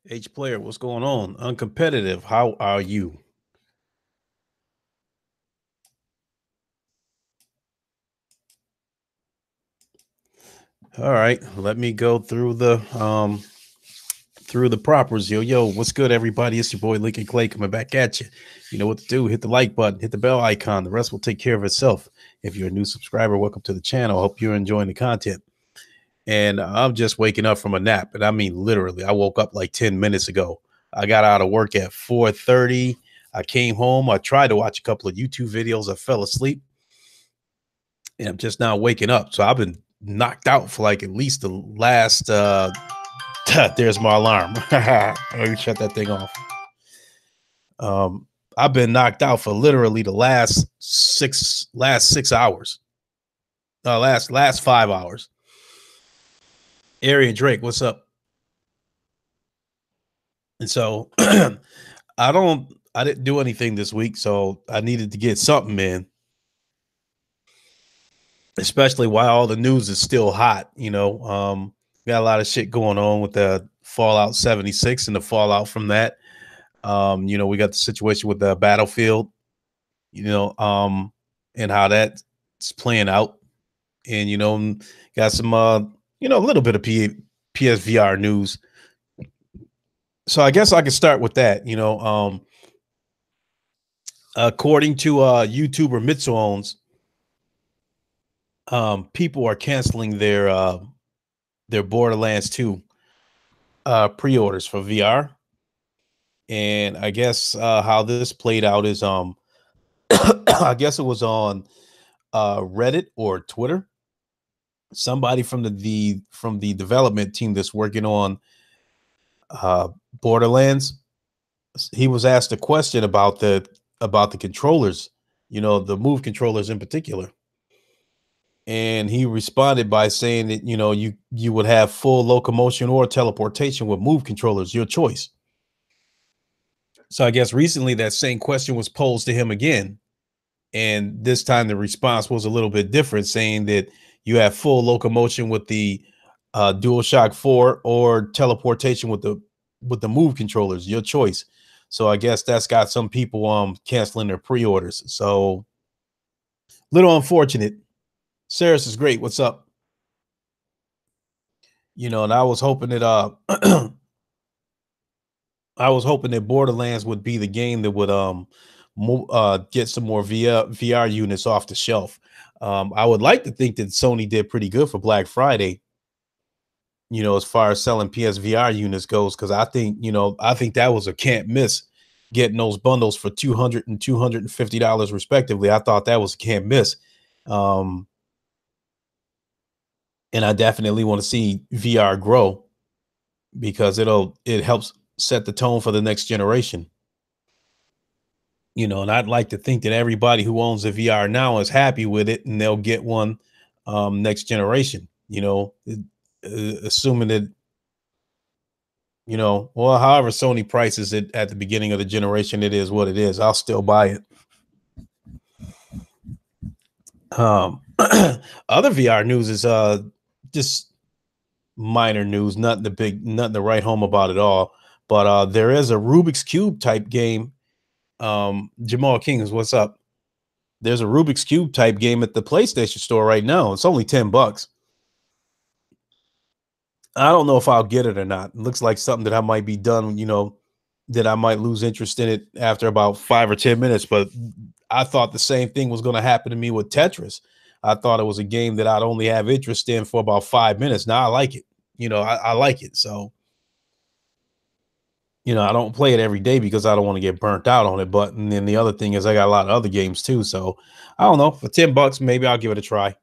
H player, what's going on? Uncompetitive, how are you? All right, let me go through the propers. Yo, what's good, everybody? It's your boy Lincoln Clay coming back at you. You know what to do. Hit the like button, hit the bell icon. The rest will take care of itself. If you're a new subscriber, welcome to the channel. Hope you're enjoying the content. And I'm just waking up from a nap, and I mean literally. I woke up like 10 minutes ago. I got out of work at 4:30. I came home. I tried to watch a couple of YouTube videos. I fell asleep, and I'm just now waking up. So I've been knocked out for like at least the last there's my alarm. Let me shut that thing off. I've been knocked out for literally the last 6 hours. Last 5 hours. Arian Drake, what's up? And so I didn't do anything this week, so I needed to get something in. Especially while all the news is still hot, got a lot of shit going on with the Fallout 76 and the fallout from that. We got the situation with the Battlefield, and how that's playing out. And, got some, a little bit of PSVR news. So I guess I could start with that, according to YouTuber Mitsuons, people are canceling their Borderlands 2 pre-orders for VR. And I guess how this played out is I guess it was on Reddit or Twitter. Somebody from the development team that's working on Borderlands, he was asked a question about the controllers, the Move controllers in particular. And he responded by saying that, you would have full locomotion or teleportation with Move controllers, your choice. So I guess recently that same question was posed to him again. And this time the response was a little bit different, saying that you have full locomotion with the DualShock 4 or teleportation with the Move controllers, your choice. So I guess that's got some people canceling their pre-orders. So little unfortunate. Saris is great. What's up? And I was hoping that I was hoping that Borderlands would be the game that would get some more VR units off the shelf. I would like to think that Sony did pretty good for Black Friday, as far as selling PSVR units goes, because I think that was a can't miss, getting those bundles for $200 and $250 respectively. I thought that was a can't miss. And I definitely want to see VR grow, because it helps set the tone for the next generation. And I'd like to think that everybody who owns a VR now is happy with it, and they'll get one next generation, assuming that, however Sony prices it at the beginning of the generation, it is what it is. I'll still buy it. Other VR news is just minor news, nothing to write home about at all. But there is a Rubik's Cube type game. Jamal Kings, what's up? There's a Rubik's Cube type game at the PlayStation Store right now. It's only $10. I don't know if I'll get it or not. It looks like something that I might be done, that I might lose interest in it after about 5 or 10 minutes. But I thought the same thing was going to happen to me with Tetris. I thought it was a game that I'd only have interest in for about 5 minutes. Now I like it. I like it. So, I don't play it every day because I don't want to get burnt out on it. But and then the other thing is I got a lot of other games too. So I don't know. For $10, maybe I'll give it a try.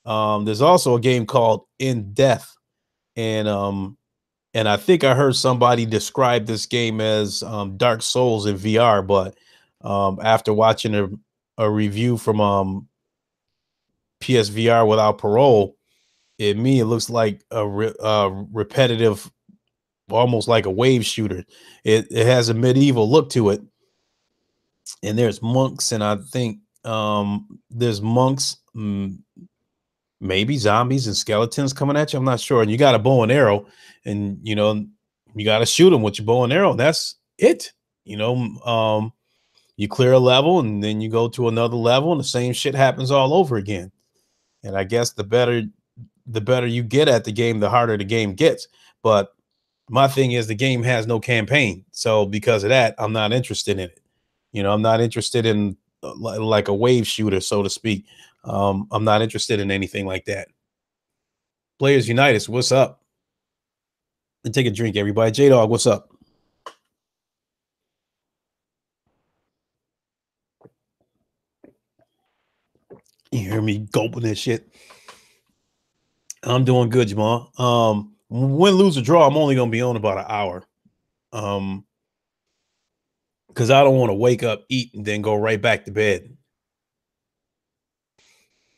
There's also a game called In Death. And I think I heard somebody describe this game as Dark Souls in VR. But after watching a review from PSVR Without Parole, it looks like a repetitive, almost like a wave shooter. It has a medieval look to it, and there's monks, and I think there's monks, maybe zombies and skeletons coming at you. I'm not sure. And you got a bow and arrow, and you know you got to shoot them with your bow and arrow. That's it. You know, you clear a level, and then you go to another level, and the same shit happens all over again. And I guess the better you get at the game, the harder the game gets. But my thing is the game has no campaign. So because of that, I'm not interested in it. You know, I'm not interested in like a wave shooter, so to speak. I'm not interested in anything like that. Players United, what's up? And take a drink, everybody. J Dog, what's up? You hear me gulping that shit? I'm doing good, Jamal. Win, lose, or draw, I'm only gonna be on about an hour. Because I don't want to wake up, eat, and then go right back to bed.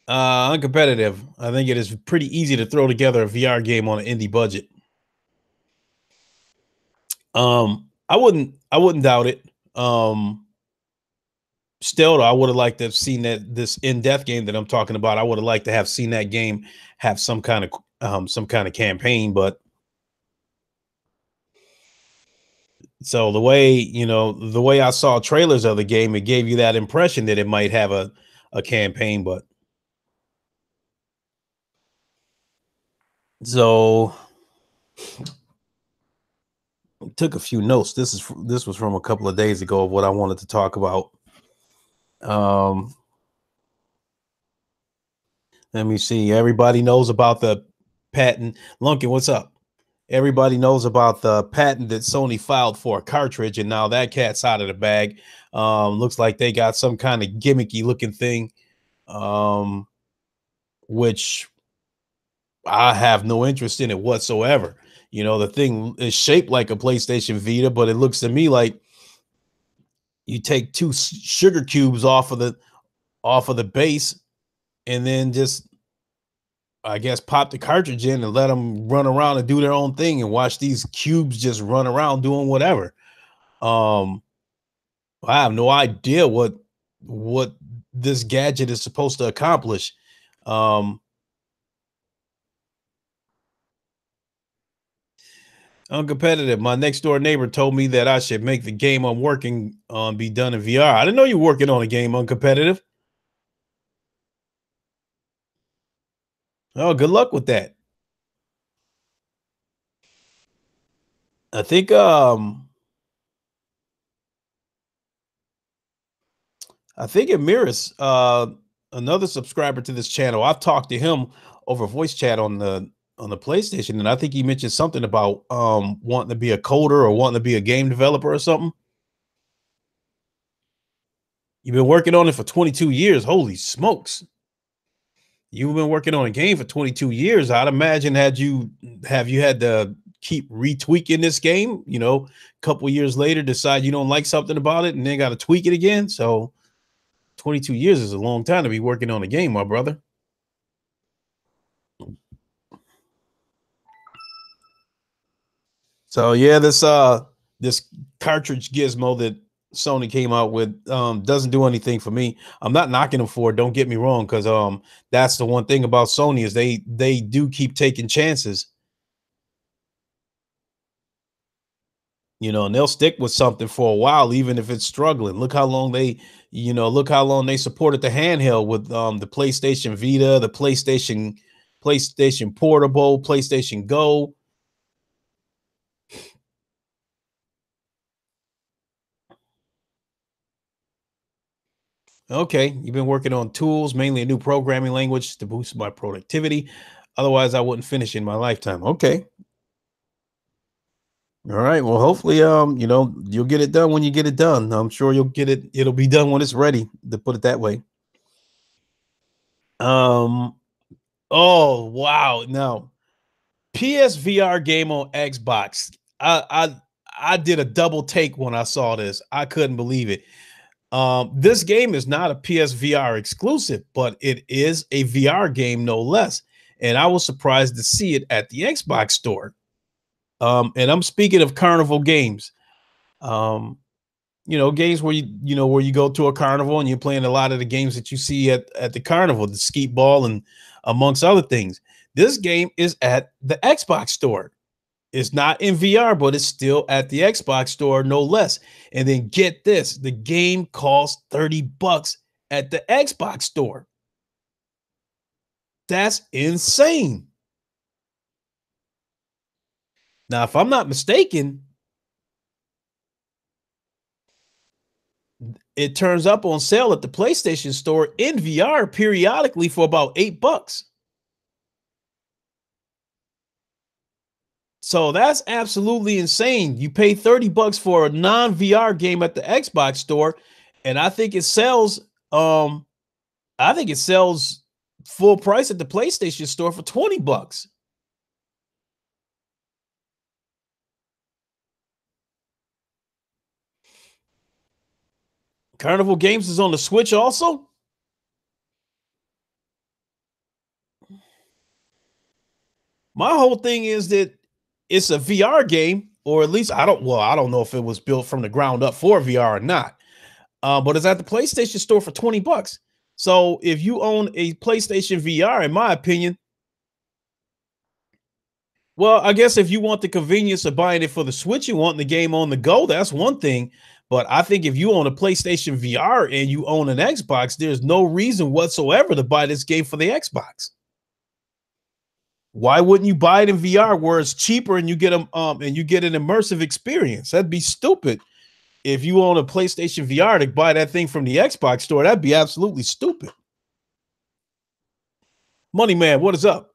Uncompetitive. I think it is pretty easy to throw together a VR game on an indie budget. I wouldn't doubt it. Still, though, I would have liked to have seen that this in-depth game that I'm talking about. I would have liked to have seen that game have some kind of campaign, but so the way I saw trailers of the game, it gave you that impression that it might have a campaign, but so took a few notes. This was from a couple of days ago of what I wanted to talk about. Let me see. Everybody knows about the patent. Lunkin, what's up? Everybody knows about the patent that Sony filed for a cartridge, and now that cat's out of the bag. Looks like they got some kind of gimmicky looking thing, which I have no interest in it whatsoever. You know, the thing is shaped like a PlayStation Vita, but it looks to me like you take two sugar cubes off of the base, and then just, I guess, pop the cartridge in and let them run around and do their own thing and watch these cubes just run around doing whatever. I have no idea what this gadget is supposed to accomplish. Uncompetitive. My next door neighbor told me that I should make the game I'm working on be done in VR. I didn't know you were working on a game, Uncompetitive. Oh, good luck with that. I think Amiris, another subscriber to this channel. I've talked to him over voice chat on the PlayStation, and I think he mentioned something about wanting to be a coder or wanting to be a game developer or something. You've been working on it for 22 years. Holy smokes. You've been working on a game for 22 years. I'd imagine have you had to keep retweaking this game, you know, a couple of years later, decide you don't like something about it and then got to tweak it again. So 22 years is a long time to be working on a game, my brother. So yeah, this cartridge gizmo that Sony came out with doesn't do anything for me. I'm not knocking them for it, don't get me wrong, because that's the one thing about Sony is they do keep taking chances. You know, and they'll stick with something for a while, even if it's struggling. Look how long they supported the handheld with the PlayStation Vita, the PlayStation Portable, PlayStation Go. Okay, you've been working on tools, mainly a new programming language to boost my productivity. Otherwise, I wouldn't finish in my lifetime. Okay. All right. Well, hopefully, you'll get it done when you get it done. I'm sure you'll get it. It'll be done when it's ready, to put it that way. Oh wow. Now, PSVR game on Xbox. I did a double take when I saw this. I couldn't believe it. This game is not a PSVR exclusive, but it is a VR game no less. And I was surprised to see it at the Xbox store. And I'm speaking of Carnival Games. games where where you go to a carnival and you're playing a lot of the games that you see at the carnival, the skeet ball and amongst other things. This game is at the Xbox store. It's not in VR, but it's still at the Xbox store, no less. And then get this, the game costs $30 at the Xbox store. That's insane. Now, if I'm not mistaken, it turns up on sale at the PlayStation store in VR periodically for about $8. So that's absolutely insane. You pay $30 for a non-VR game at the Xbox store, and I think it sells full price at the PlayStation store for $20. Carnival Games is on the Switch also. My whole thing is that it's a VR game, or at least I don't know if it was built from the ground up for VR or not. But it's at the PlayStation store for $20. So if you own a PlayStation VR, in my opinion, well, I guess if you want the convenience of buying it for the Switch, you want the game on the go, that's one thing. But I think if you own a PlayStation VR and you own an Xbox, there's no reason whatsoever to buy this game for the Xbox. Why wouldn't you buy it in VR where it's cheaper and you get an immersive experience? That'd be stupid. If you own a PlayStation VR to buy that thing from the Xbox store, that'd be absolutely stupid. Money Man, what is up?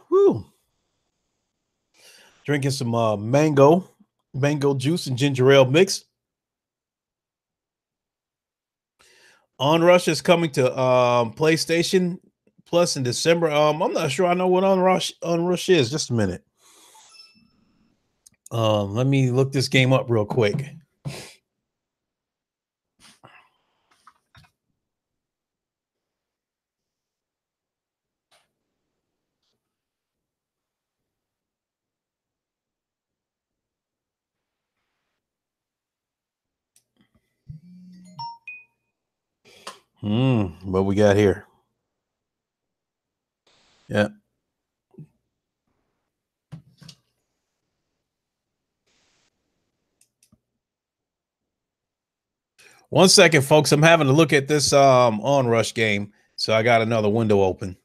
Whew. Drinking some mango juice and ginger ale mix. Onrush is coming to PlayStation Plus in December. I'm not sure I know what Onrush is. Just a minute. Let me look this game up real quick. What we got here? Yeah. One second, folks. I'm having to look at this Onrush game, so I got another window open.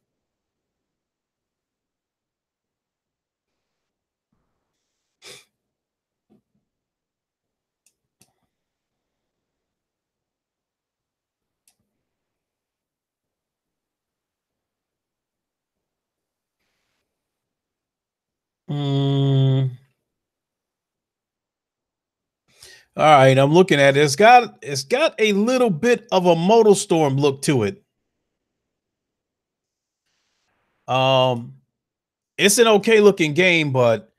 All right, I'm looking at it. It's got a little bit of a MotorStorm look to it. It's an okay looking game, but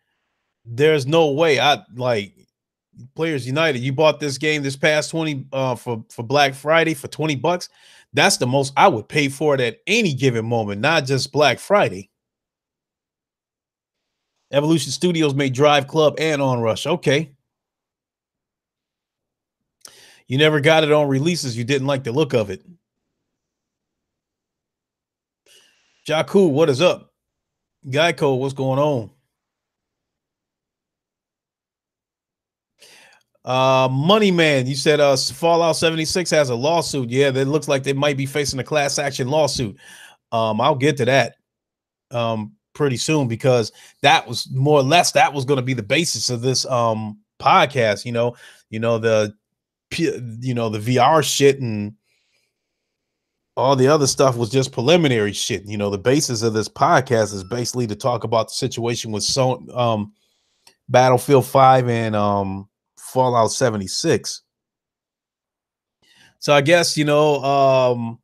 there's no way I like Players United. You bought this game this past 20 for Black Friday for $20. That's the most I would pay for it at any given moment, not just Black Friday. Evolution Studios made Drive Club and Onrush. Okay. You never got it on releases. You didn't like the look of it. Jakku, what is up? Geico, what's going on? Money Man, you said Fallout 76 has a lawsuit. Yeah, that looks like they might be facing a class action lawsuit. I'll get to that pretty soon, because that was more or less going to be the basis of this podcast. The VR shit and all the other stuff was just preliminary shit. The basis of this podcast is basically to talk about the situation with Battlefield 5 and Fallout 76. So I guess Sony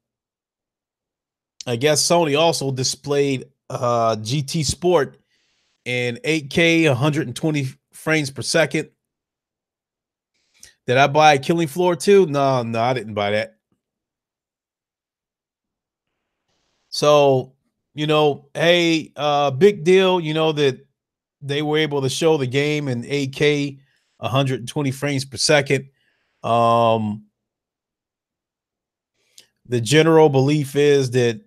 also displayed GT Sport in 8K 120 frames per second. Did I buy Killing Floor 2? No, I didn't buy that. So, hey, big deal, that they were able to show the game in 8K, 120 frames per second. Um, the general belief is that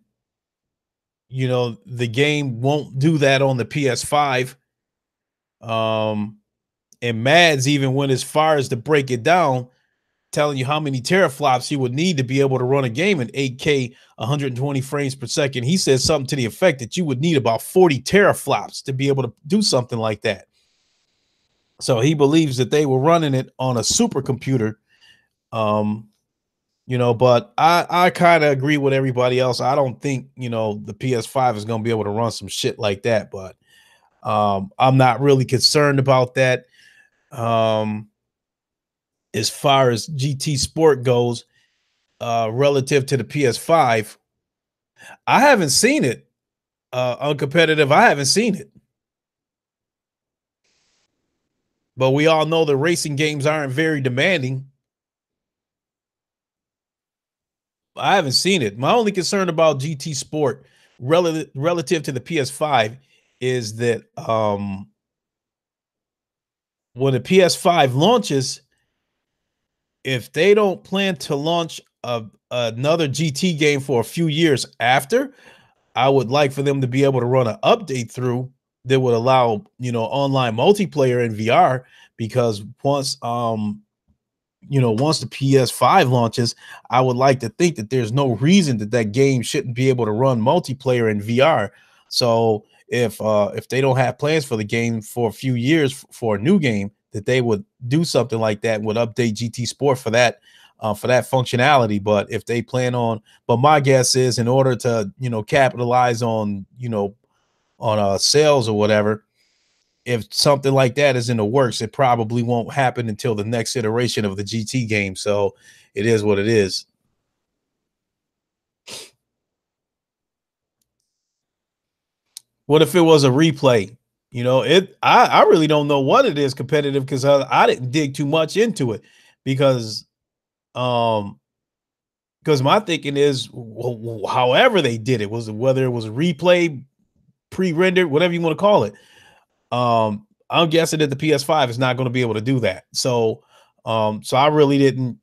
the game won't do that on the PS5. And Mads even went as far as to break it down, telling you how many teraflops you would need to be able to run a game in 8K, 120 frames per second. He said something to the effect that you would need about 40 teraflops to be able to do something like that. So he believes that they were running it on a supercomputer. But I kind of agree with everybody else. I don't think, the PS5 is going to be able to run some shit like that, but I'm not really concerned about that. As far as GT Sport goes, relative to the PS5, I haven't seen it. Uncompetitive, I haven't seen it. But we all know the racing games aren't very demanding. I haven't seen it. My only concern about GT Sport relative to the PS5 is that when the PS5 launches, if they don't plan to launch another GT game for a few years after, I would like for them to be able to run an update through that would allow, online multiplayer in VR, because once the PS5 launches, I would like to think that there's no reason that that game shouldn't be able to run multiplayer in VR. So if they don't have plans for the game for a few years for a new game, that they would do something like that and would update GT Sport for that functionality. But if they plan on, but my guess is, in order to capitalize on sales or whatever, if something like that is in the works, it probably won't happen until the next iteration of the GT game. So it is what it is. What if it was a replay? I really don't know what it is competitive, because I didn't dig too much into it, because um my thinking is, however they did it, was whether it was a replay, pre-rendered, whatever you want to call it. I'm guessing that the PS5 is not going to be able to do that. So I really didn't,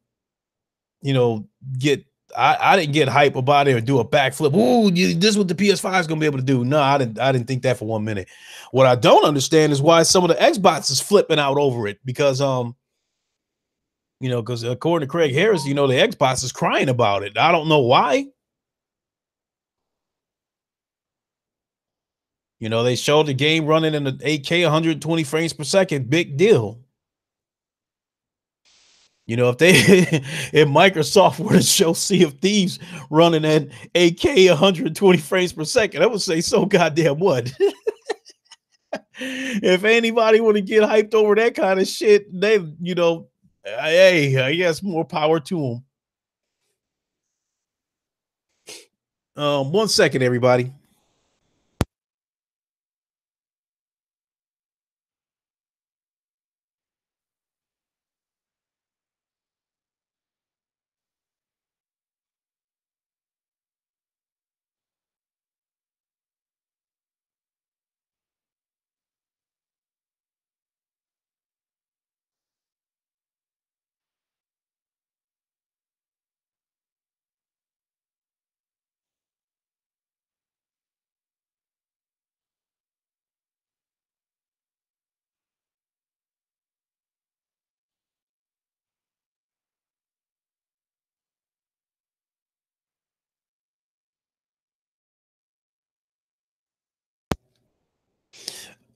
you know, get I didn't get hype about it or do a backflip. Ooh, this is what the PS5 is gonna be able to do. No, I didn't think that for 1 minute. What I don't understand is why some of the Xbox is flipping out over it, because because according to Craig Harris, the Xbox is crying about it. I don't know why. They showed the game running in the 8K, 120 frames per second. Big deal. If they if Microsoft were to show Sea of Thieves running at 8K, 120 frames per second, I would say, so goddamn what? If anybody want to get hyped over that kind of shit, they, hey, I guess more power to them. 1 second, everybody.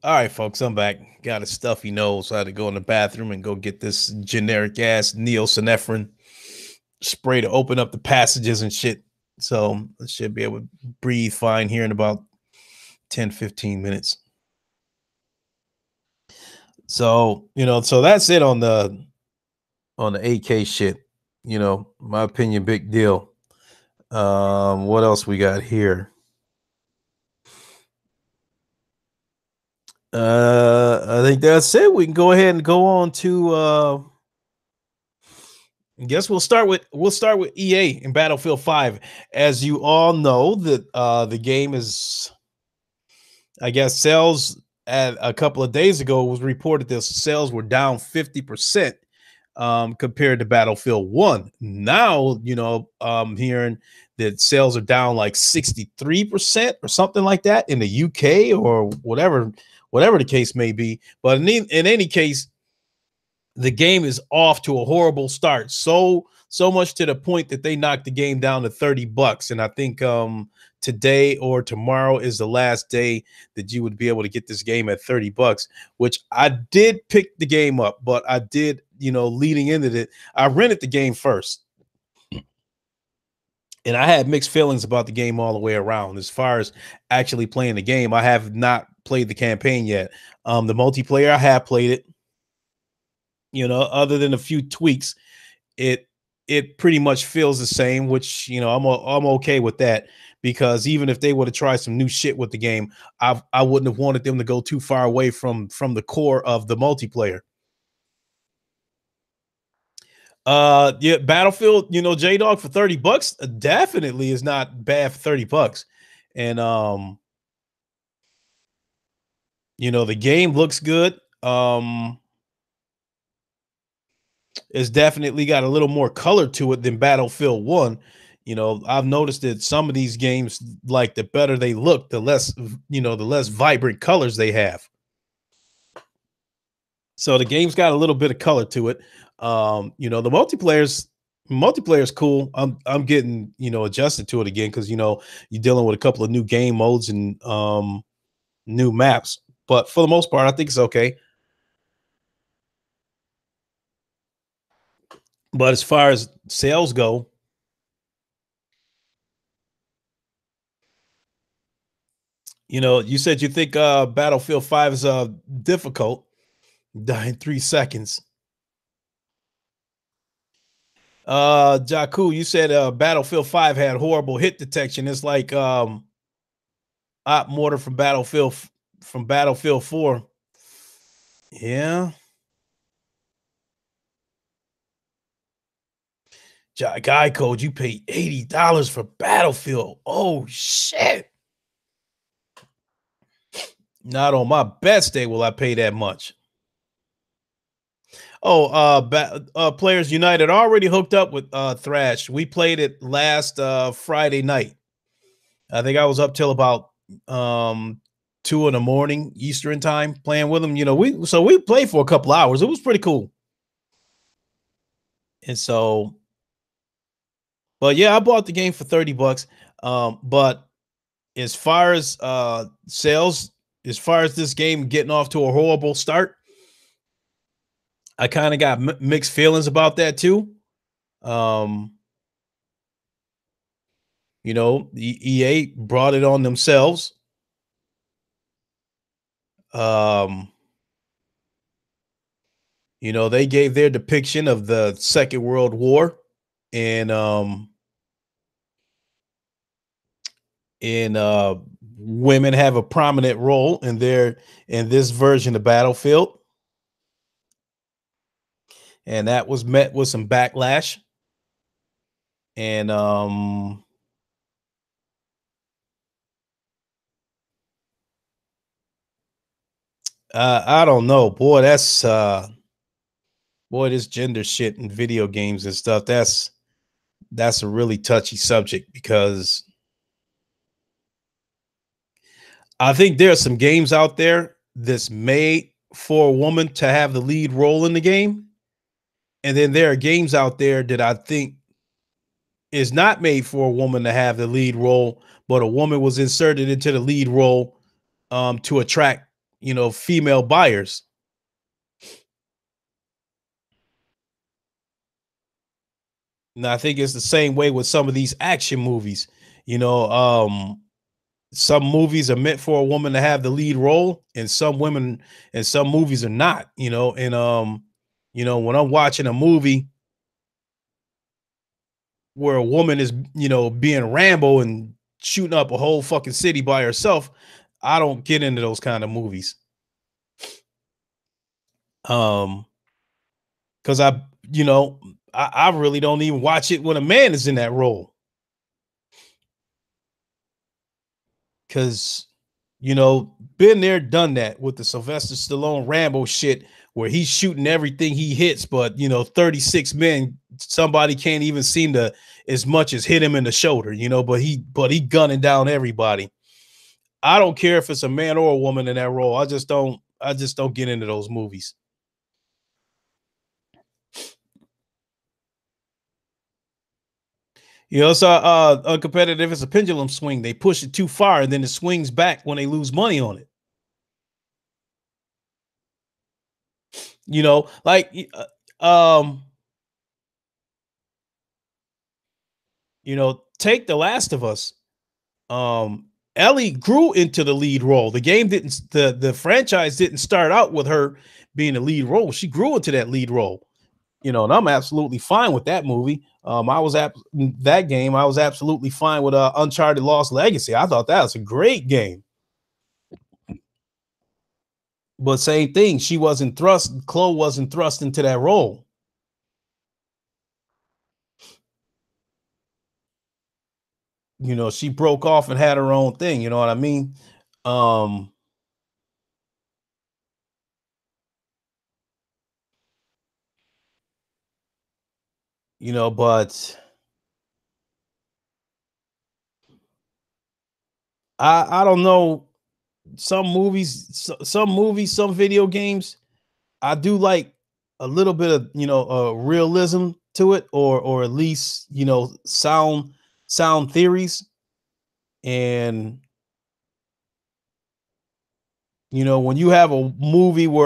All right, folks, I'm back. Got a stuffy nose, so I had to go in the bathroom and go get this generic ass neosynephrine spray to open up the passages and shit. So I should be able to breathe fine here in about 10-15 minutes. So, so that's it on the 8K shit. My opinion, big deal. What else we got here? I think that's it. We can go ahead and go on to Guess we'll start with EA and Battlefield 5. As you all know, that the game is, I guess, sales at a couple of days ago was reported that sales were down 50% compared to Battlefield 1. Now, hearing that sales are down like 63% or something like that in the UK or whatever the case may be. But in any case, the game is off to a horrible start. So much to the point that they knocked the game down to $30. And I think today or tomorrow is the last day that you would be able to get this game at $30, which I did pick the game up, but I did, leading into it, I rented the game first. And I had mixed feelings about the game all the way around. As far as actually playing the game, I have not played the campaign yet. The multiplayer, I have played it. Other than a few tweaks, it pretty much feels the same, which I'm okay with that, because even if they would have tried some new shit with the game, I wouldn't have wanted them to go too far away from the core of the multiplayer. Yeah, Battlefield, J-Dog for $30 definitely is not bad for $30. And the game looks good. It's definitely got a little more color to it than Battlefield 1. I've noticed that some of these games, like, the better they look, the less vibrant colors they have. So the game's got a little bit of color to it. The multiplayer's cool. I'm getting, adjusted to it again, because you're dealing with a couple of new game modes and new maps. But for the most part, I think it's okay. But as far as sales go, you said you think Battlefield 5 is difficult. Die in 3 seconds. Jakku, you said Battlefield 5 had horrible hit detection. It's like Op Mortar from Battlefield 4. Yeah. Guy code, you paid $80 for Battlefield. Oh shit. Not on my best day will I pay that much. Oh, Players United already hooked up with Thrash. We played it last Friday night. I think I was up till about 2 in the morning Eastern time playing with them. We played for a couple hours. It was pretty cool. And so, but yeah, I bought the game for $30. But as far as sales, as far as this game getting off to a horrible start, I kind of got mixed feelings about that too. The EA brought it on themselves. They gave their depiction of the Second World War, and women have a prominent role in this version of Battlefield. And that was met with some backlash. And I don't know, boy. That's this gender shit in video games and stuff. That's a really touchy subject, because I think there are some games out there that's made for a woman to have the lead role in the game, and then there are games out there that I think is not made for a woman to have the lead role, but a woman was inserted into the lead role to attract, female buyers. And I think it's the same way with some of these action movies. Some movies are meant for a woman to have the lead role, and some movies are not. When I'm watching a movie where a woman is, being Rambo and shooting up a whole fucking city by herself, I don't get into those kind of movies. Because I really don't even watch it when a man is in that role because been there, done that with the Sylvester Stallone Rambo shit where he's shooting everything he hits, but 36 men, somebody can't even seem to as much as hit him in the shoulder, but he gunning down everybody. I don't care if it's a man or a woman in that role. I just don't get into those movies. It's uncompetitive. It's a pendulum swing. They push it too far and then it swings back when they lose money on it. Like take The Last of Us. Ellie grew into the lead role. The game didn't the franchise didn't start out with her being the lead role. She grew into that lead role. And I'm absolutely fine with that movie. I was at that game. I was absolutely fine with Uncharted Lost Legacy. I thought that was a great game. But same thing, Chloe wasn't thrust into that role. She broke off and had her own thing. You know what I mean? Um, but I don't know. Some video games, I do like a little bit of realism to it, or at least sound theories. And when you have a movie where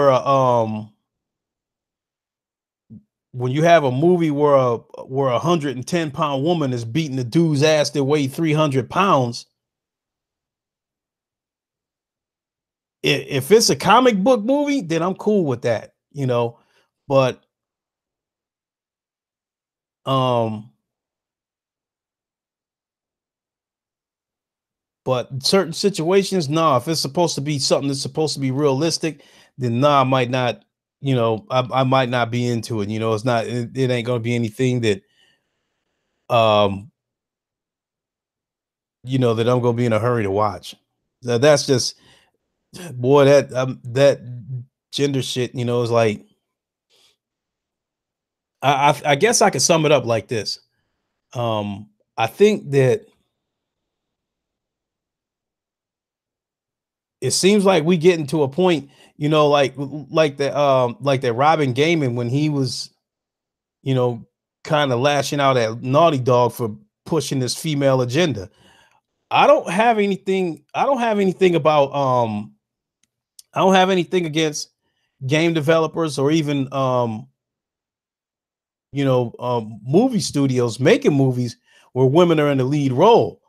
where 110-pound woman is beating the dude's ass that weigh 300 pounds, if it's a comic book movie, then I'm cool with that, but um certain situations, nah, if it's supposed to be something that's supposed to be realistic, then nah, I might not, I might not be into it. It ain't gonna be anything that um that I'm gonna be in a hurry to watch. That's just, boy, that gender shit, is like, I guess I could sum it up like this. I think that it seems like we getting to a point, like that Robin Gayman when he was, you know, kind of lashing out at Naughty Dog for pushing this female agenda. I don't have anything about I don't have anything against game developers or even movie studios making movies where women are in the lead role.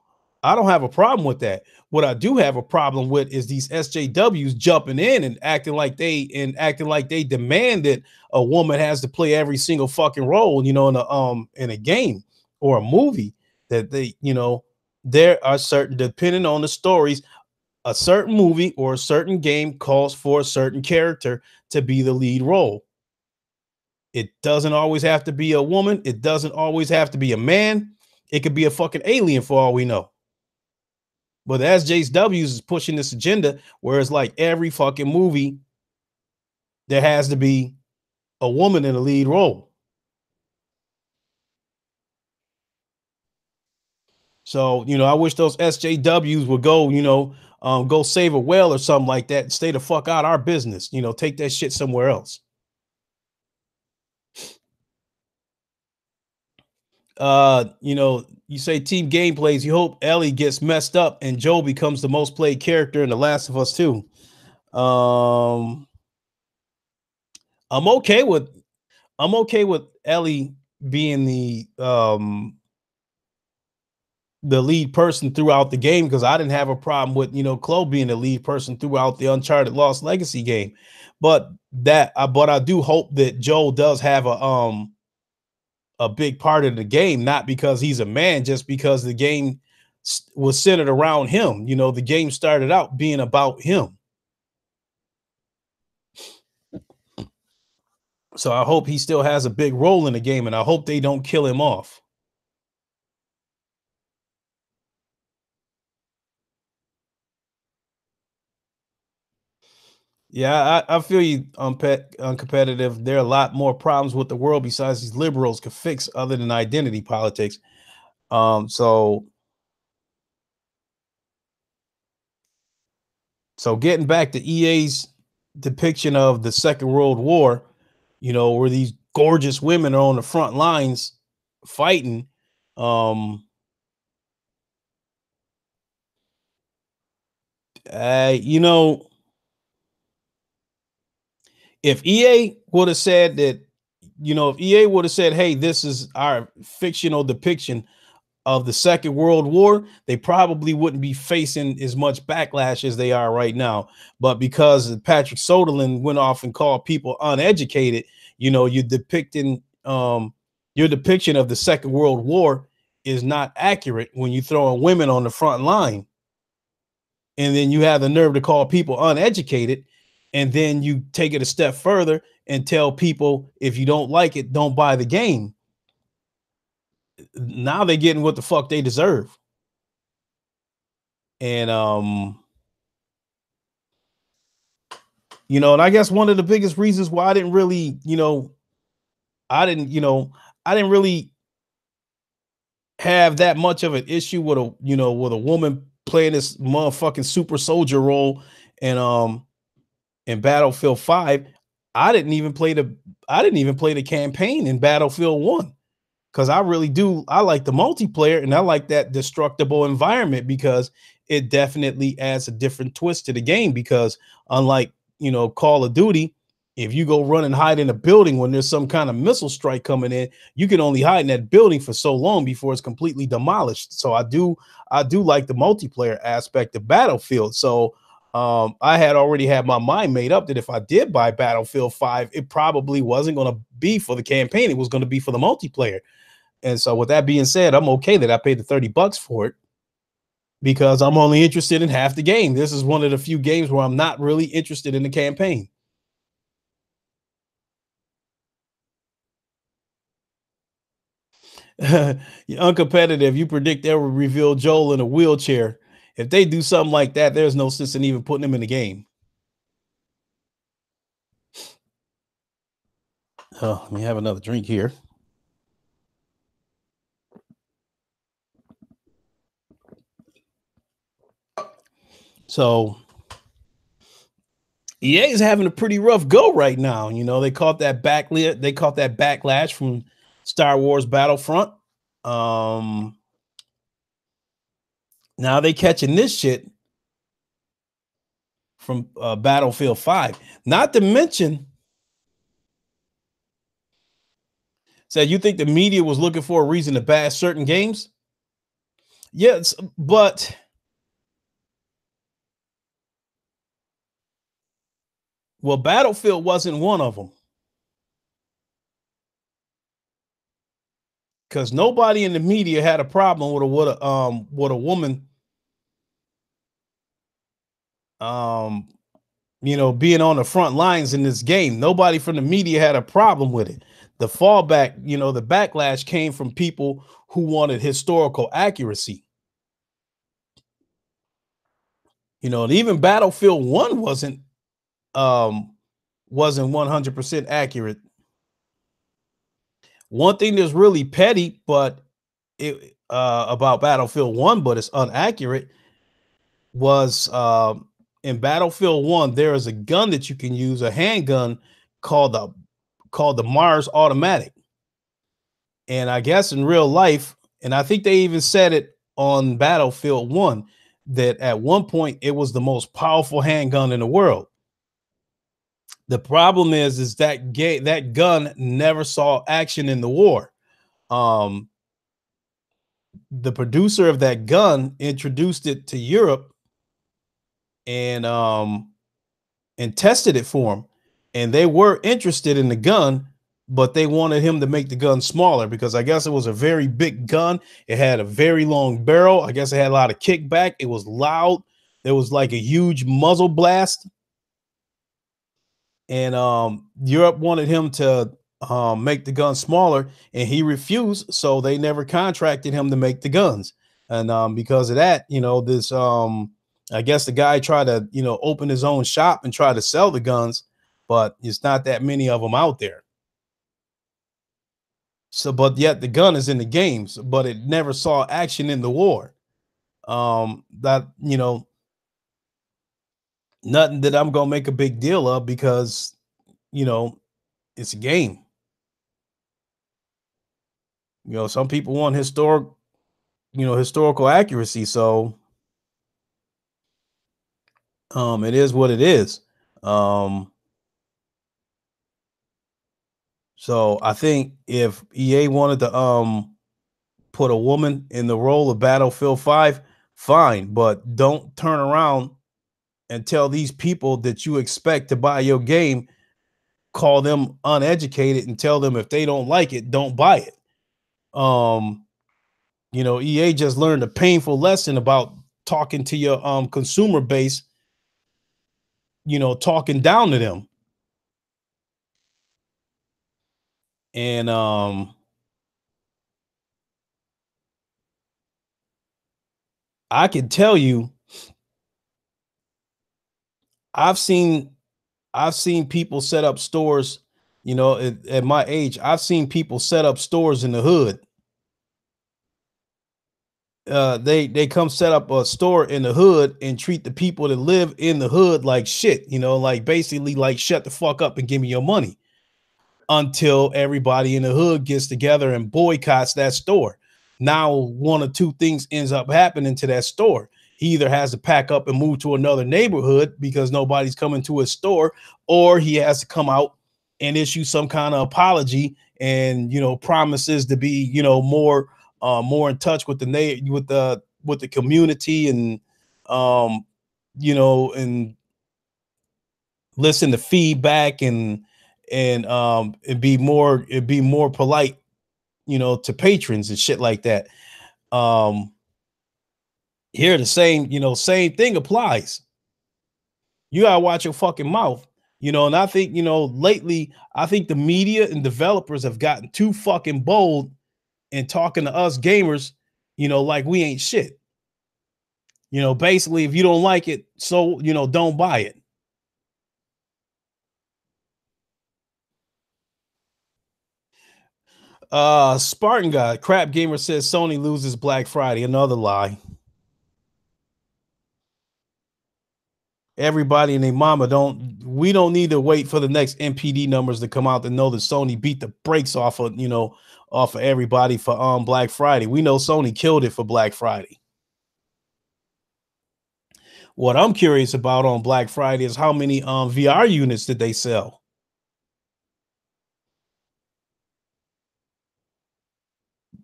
I don't have a problem with that. What I do have a problem with is these SJWs jumping in and acting like they demand that a woman has to play every single fucking role, in a game or a movie. That there are certain, depending on the stories, a certain movie or a certain game calls for a certain character to be the lead role. It doesn't always have to be a woman. It doesn't always have to be a man. It could be a fucking alien for all we know. But the SJWs is pushing this agenda where it's like every fucking movie there has to be a woman in the lead role. So, I wish those SJWs would go, go save a whale or something like that and stay the fuck out of our business. Take that shit somewhere else. You say team gameplays. You hope Ellie gets messed up and Joe becomes the most played character in The Last of Us 2. Um, I'm okay with Ellie being the lead person throughout the game because I didn't have a problem with Chloe being the lead person throughout the Uncharted Lost Legacy game. But I do hope that Joel does have a big part of the game, not because he's a man, just because the game was centered around him. The game started out being about him. So I hope he still has a big role in the game, and I hope they don't kill him off. Yeah, I feel you on uncompetitive. There are a lot more problems with the world besides these liberals could fix other than identity politics. So getting back to EA's depiction of the Second World War, where these gorgeous women are on the front lines fighting. Um, you know, if EA would have said that, if EA would have said, "Hey, this is our fictional depiction of the Second World War," they probably wouldn't be facing as much backlash as they are right now. But because Patrick Soderlund went off and called people uneducated, you're depicting your depiction of the Second World War is not accurate when you throw in women on the front line. And then you have the nerve to call people uneducated, and then you take it a step further and tell people if you don't like it, don't buy the game. Now they're getting what the fuck they deserve. And and I guess one of the biggest reasons why I didn't really, I didn't, I didn't really have that much of an issue with with a woman playing this motherfucking super soldier role and in Battlefield 5. I didn't even play the campaign in Battlefield 1. Because I really do. I like the multiplayer and I like that destructible environment because it definitely adds a different twist to the game. Because unlike, Call of Duty, if you go run and hide in a building when there's some kind of missile strike coming in, you can only hide in that building for so long before it's completely demolished. So I do like the multiplayer aspect of Battlefield. So I had already had my mind made up that if I did buy Battlefield 5, it probably wasn't going to be for the campaign. It was going to be for the multiplayer. And so with that being said, I'm okay that I paid the $30 for it because I'm only interested in half the game. This is one of the few games where I'm not really interested in the campaign. You're uncompetitive. You predict they will reveal Joel in a wheelchair. If they do something like that, there's no sense in even putting him in the game. Oh, let me have another drink here. So EA is having a pretty rough go right now. They caught that backlash from Star Wars Battlefront. Now they catching this shit from Battlefield 5. Not to mention, said you think the media was looking for a reason to bash certain games? Yes, but Battlefield wasn't one of them. Because nobody in the media had a problem with a woman being on the front lines in this game. Nobody from the media had a problem with it. The fallback, the backlash came from people who wanted historical accuracy. And even Battlefield 1 wasn't 100% accurate. One thing that's really petty, but about Battlefield 1, but it's inaccurate, was in Battlefield 1, there is a gun that you can use, a handgun called the Mars Automatic. And I guess in real life, and I think they even said it on Battlefield 1, that at one point it was the most powerful handgun in the world. The problem is that that gun never saw action in the war. The producer of that gun introduced it to Europe and tested it for him, and they were interested in the gun, but they wanted him to make the gun smaller because I guess it was a very big gun. It had a very long barrel. I guess it had a lot of kickback. It was loud. There was like a huge muzzle blast. and Europe wanted him to make the guns smaller, and he refused. So they never contracted him to make the guns, and because of that, this I guess the guy tried to open his own shop and try to sell the guns, but it's not that many of them out there. So, but yet the gun is in the games, but it never saw action in the war. That nothing that I'm gonna make a big deal of because you know it's a game. Some people want historical accuracy, so it is what it is. Um, so I think if EA wanted to put a woman in the role of Battlefield 5, fine, but don't turn around and tell these people that you expect to buy your game, call them uneducated and tell them if they don't like it, don't buy it. Um, EA just learned a painful lesson about talking to your consumer base, talking down to them. And I can tell you, I've seen I've seen people set up stores, at my age, I've seen people set up stores in the hood. They come set up a store in the hood and treat the people that live in the hood like shit, like basically like shut the fuck up and give me your money until everybody in the hood gets together and boycotts that store. Now, one or two things ends up happening to that store. He either has to pack up and move to another neighborhood because nobody's coming to his store, or he has to come out and issue some kind of apology and promises to be more in touch with the community and and listen to feedback and be more polite, to patrons and shit like that. Um, Here the same thing applies. You gotta watch your fucking mouth. And I think, lately, I think the media and developers have gotten too fucking bold in talking to us gamers, like we ain't shit. Basically, if you don't like it, so don't buy it. Spartan guy, crap gamer says Sony loses Black Friday. Another lie. Everybody and their mama we don't need to wait for the next NPD numbers to come out to know that Sony beat the brakes off of everybody for Black Friday. We know Sony killed it for Black Friday. What I'm curious about on Black Friday is how many VR units did they sell?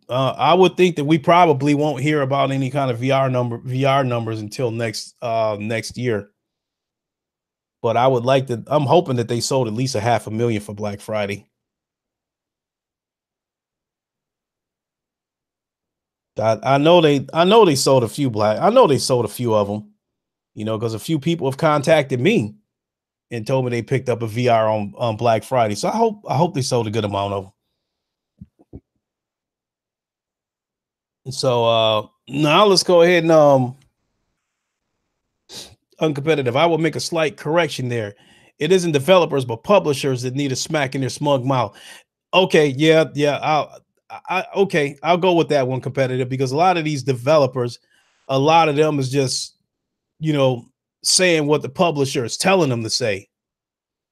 I would think that we probably won't hear about any kind of VR numbers until next year. But I'm hoping that they sold at least a 500,000 for Black Friday. I know they sold a few I know they sold a few of them, because a few people have contacted me and told me they picked up a VR on Black Friday. So I hope they sold a good amount of them. So now let's go ahead and uncompetitive. I will make a slight correction there. It isn't developers but publishers that need a smack in their smug mouth. Okay, yeah. I'll go with that one, competitive, because a lot of these developers, a lot of them is just you know saying what the publisher is telling them to say.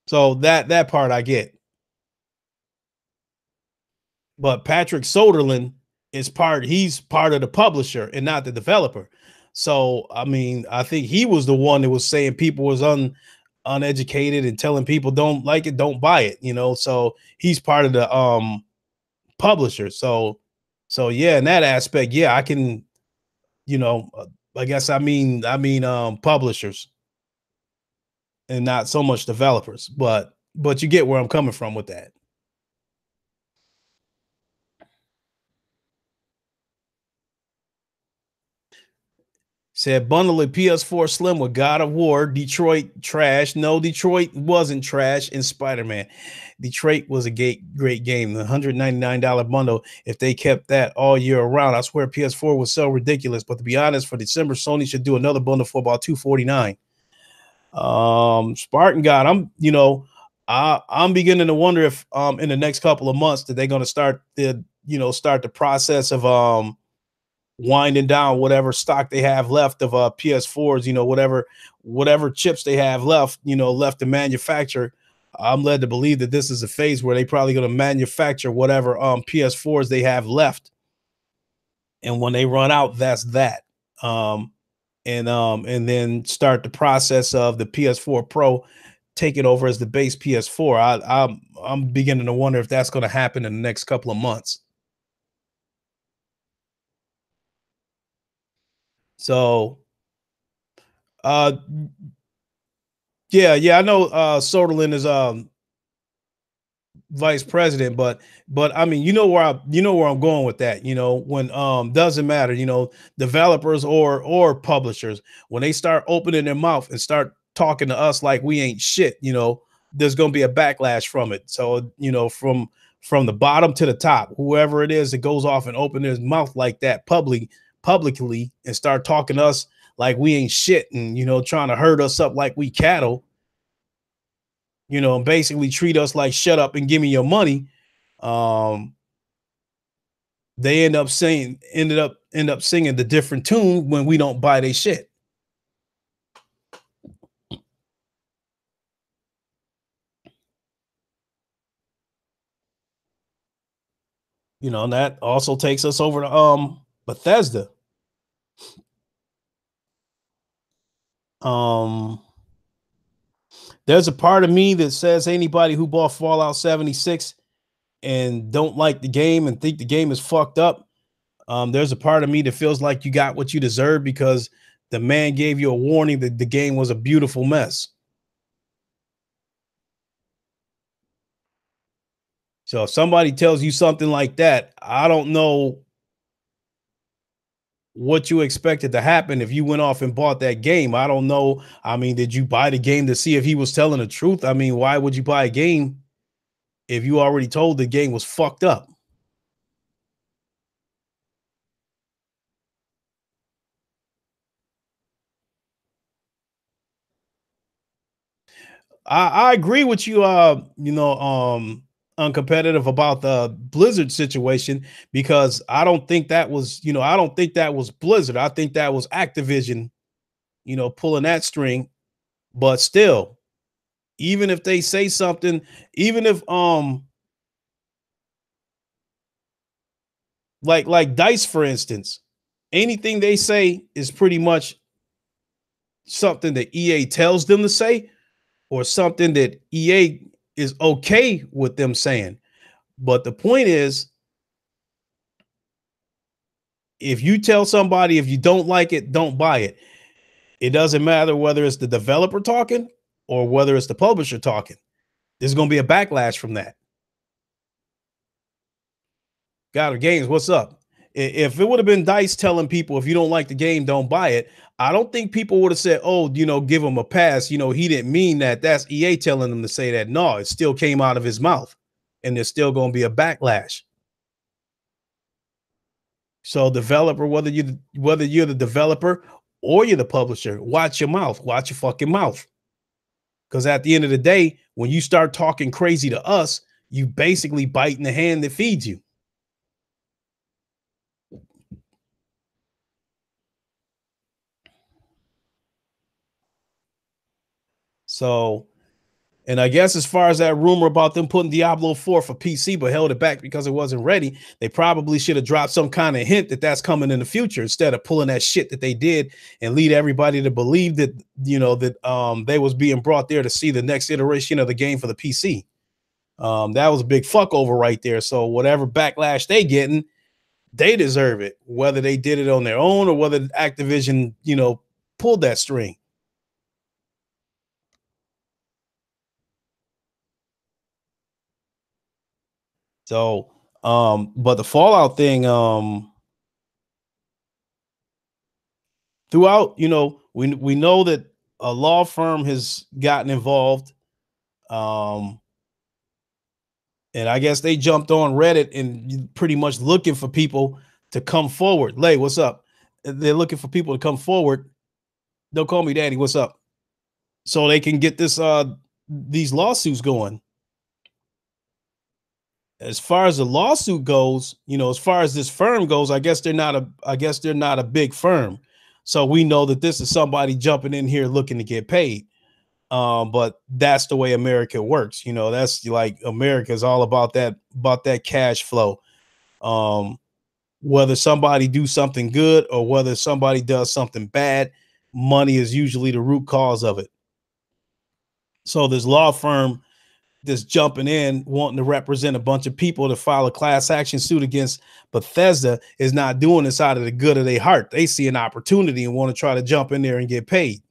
So that part I get. But Patrick Soderlund he's part of the publisher and not the developer. So I mean, I think he was the one that was saying people was uneducated and telling people don't like it, don't buy it, so he's part of the publisher. So yeah, in that aspect, yeah, I can, I guess I mean publishers and not so much developers, but you get where I'm coming from with that. Said bundle a PS4 Slim with God of War, Detroit trash. No, Detroit wasn't trash in Spider-Man. Detroit was a great game. The $199 bundle, if they kept that all year around, I swear PS4 was so ridiculous. But to be honest, for December, Sony should do another bundle for about $249. Spartan God, I'm beginning to wonder if in the next couple of months that they're gonna start the process of winding down whatever stock they have left of PS4s, whatever chips they have left, left to manufacture. I'm led to believe that this is a phase where they probably going to manufacture whatever PS4s they have left, and when they run out, that's that. Um, and then start the process of the PS4 Pro taking over as the base PS4. I'm beginning to wonder if that's going to happen in the next couple of months. So, uh, yeah, I know Soderlin is vice president, but I mean, where I'm going with that. When doesn't matter, developers or publishers, when they start opening their mouth and start talking to us like we ain't shit, there's going to be a backlash from it. So, from the bottom to the top, whoever it is that goes off and open his mouth like that publicly and start talking to us like we ain't shit, and trying to herd us up like we cattle, and basically treat us like shut up and give me your money. Um, they end up singing the different tune when we don't buy their shit. And that also takes us over to Bethesda. Um, there's a part of me that says anybody who bought Fallout 76 and don't like the game and think the game is fucked up, there's a part of me that feels like you got what you deserve because the man gave you a warning that the game was a beautiful mess. So if somebody tells you something like that, I don't know what you expected to happen if you went off and bought that game. I don't know. I mean, did you buy the game to see if he was telling the truth? I mean, why would you buy a game if you already told the game was fucked up? I agree with you, uncompetitive about the Blizzard situation, because I don't think that was Blizzard. I think that was Activision, pulling that string. But still, even if they say something, even if like Dice, for instance, anything they say is pretty much something that EA tells them to say, or something that EA is okay with them saying. But the point is, if you tell somebody if you don't like it, don't buy it. It doesn't matter whether it's the developer talking or whether it's the publisher talking. There's going to be a backlash from that. God of Games, what's up? If it would have been Dice telling people if you don't like the game, don't buy it, I don't think people would have said, "Oh, give him a pass." He didn't mean that. That's EA telling them to say that. No, it still came out of his mouth, and there's still going to be a backlash. So, developer, whether you're the developer or you're the publisher, watch your mouth. Watch your fucking mouth. Because at the end of the day, when you start talking crazy to us, you basically biting the hand that feeds you. So, and I guess as far as that rumor about them putting Diablo 4 for PC but held it back because it wasn't ready, they probably should have dropped some kind of hint that that's coming in the future instead of pulling that shit that they did and lead everybody to believe that they was being brought there to see the next iteration of the game for the PC. That was a big fuck over right there. So whatever backlash they getting, they deserve it, whether they did it on their own or whether Activision, pulled that string. So, but the Fallout thing, throughout, we know that a law firm has gotten involved. Um, and I guess they jumped on Reddit and pretty much looking for people to come forward. Lay, what's up? They're looking for people to come forward. Don't call me daddy. What's up? So they can get these lawsuits going. As far as the lawsuit goes, as far as this firm goes, I guess they're not a big firm. So we know that this is somebody jumping in here looking to get paid. But that's the way America works. That's like America is all about that cash flow. Whether somebody do something good or whether somebody does something bad, money is usually the root cause of it. So this law firm that's jumping in wanting to represent a bunch of people to file a class action suit against Bethesda is not doing this out of the good of their heart. They see an opportunity and want to try to jump in there and get paid.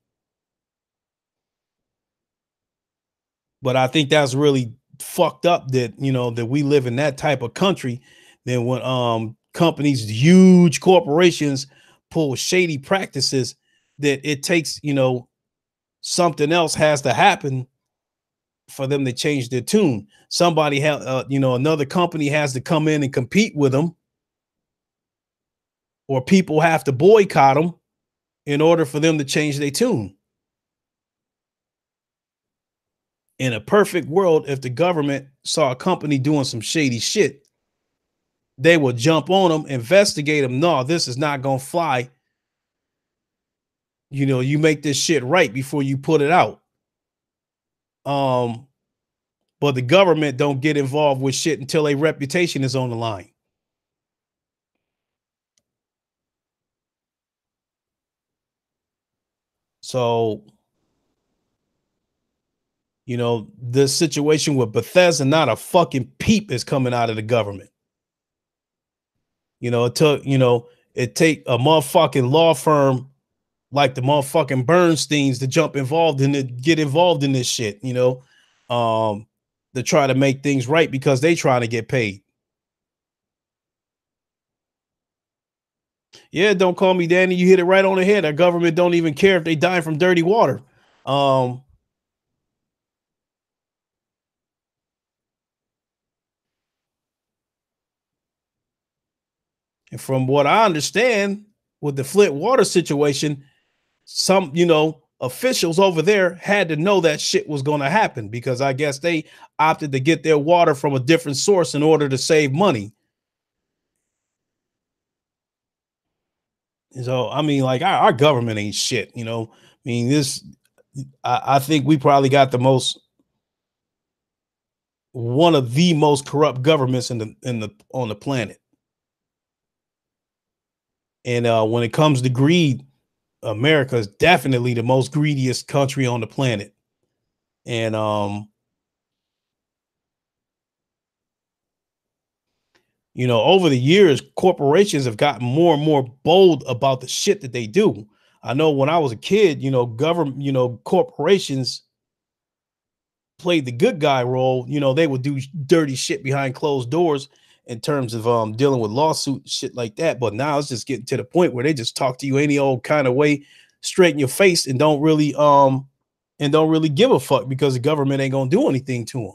But I think that's really fucked up that that we live in that type of country. Then when companies, huge corporations pull shady practices, that it takes something else has to happen for them to change their tune. Somebody another company has to come in and compete with them, or people have to boycott them in order for them to change their tune. In a perfect world, if the government saw a company doing some shady shit, they will jump on them, investigate them. No, this is not going to fly. You make this shit right before you put it out. But the government don't get involved with shit until a reputation is on the line. So, this situation with Bethesda, not a fucking peep is coming out of the government. It take a motherfucking law firm like the motherfucking Bernsteins to get involved in this shit, to try to make things right because they trying to get paid. Yeah, don't call me Danny. You hit it right on the head. Our government don't even care if they die from dirty water. And from what I understand with the Flint water situation, some, officials over there had to know that shit was going to happen because I guess they opted to get their water from a different source in order to save money. So, I mean, like our government ain't shit, I mean, I think we probably got one of the most corrupt governments on the planet. And when it comes to greed, America is definitely the most greediest country on the planet. And over the years, corporations have gotten more and more bold about the shit that they do. I know when I was a kid, corporations played the good guy role. They would do dirty shit behind closed doors in terms of dealing with lawsuit shit like that. But now it's just getting to the point where they just talk to you any old kind of way, straight in your face, and don't really give a fuck because the government ain't gonna do anything to them.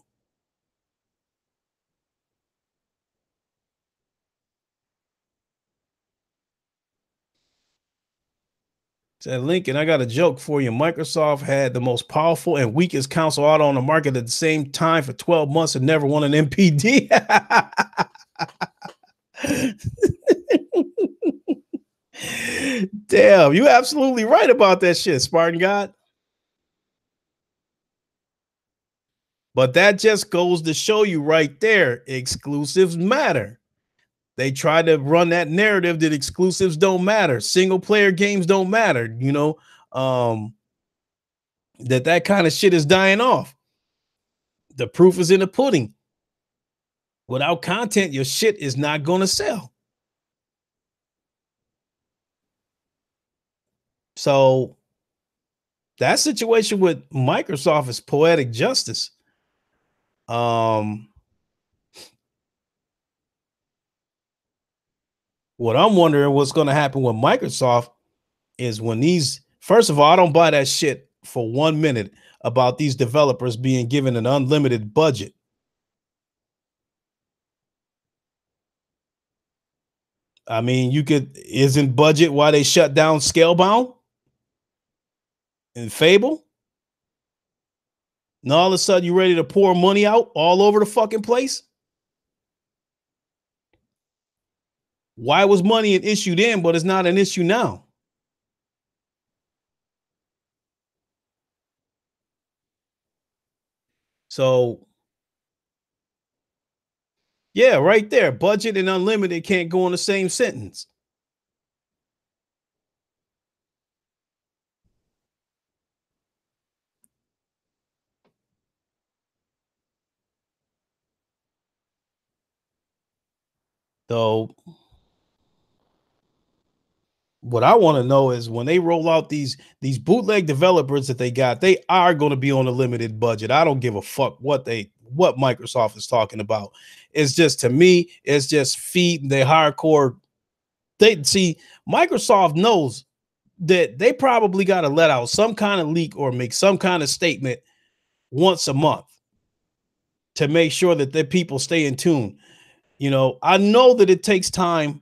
Said Lincoln, I got a joke for you. Microsoft had the most powerful and weakest console out on the market at the same time for 12 months and never won an MPD. Damn, you absolutely right about that shit, Spartan God. But that just goes to show you right there, exclusives matter. They try to run that narrative that exclusives don't matter, single player games don't matter, that kind of shit is dying off. The proof is in the pudding. Without content, your shit is not going to sell. So that situation with Microsoft is poetic justice. What I'm wondering what's going to happen with Microsoft is when these first of all, I don't buy that shit for 1 minute about these developers being given an unlimited budget. I mean, you could isn't budget why they shut down Scalebound and Fable? And all of a sudden you ready to pour money out all over the fucking place? Why was money an issue then, but it's not an issue now? So yeah, right there. Budget and unlimited can't go in the same sentence. So what I want to know is when they roll out these bootleg developers that they got, they are going to be on a limited budget. I don't give a fuck what Microsoft is talking about. It's just to me, it's just feeding their hardcore. They see Microsoft knows that they probably got to let out some kind of leak or make some kind of statement once a month to make sure that the people stay in tune. You know, I know that it takes time.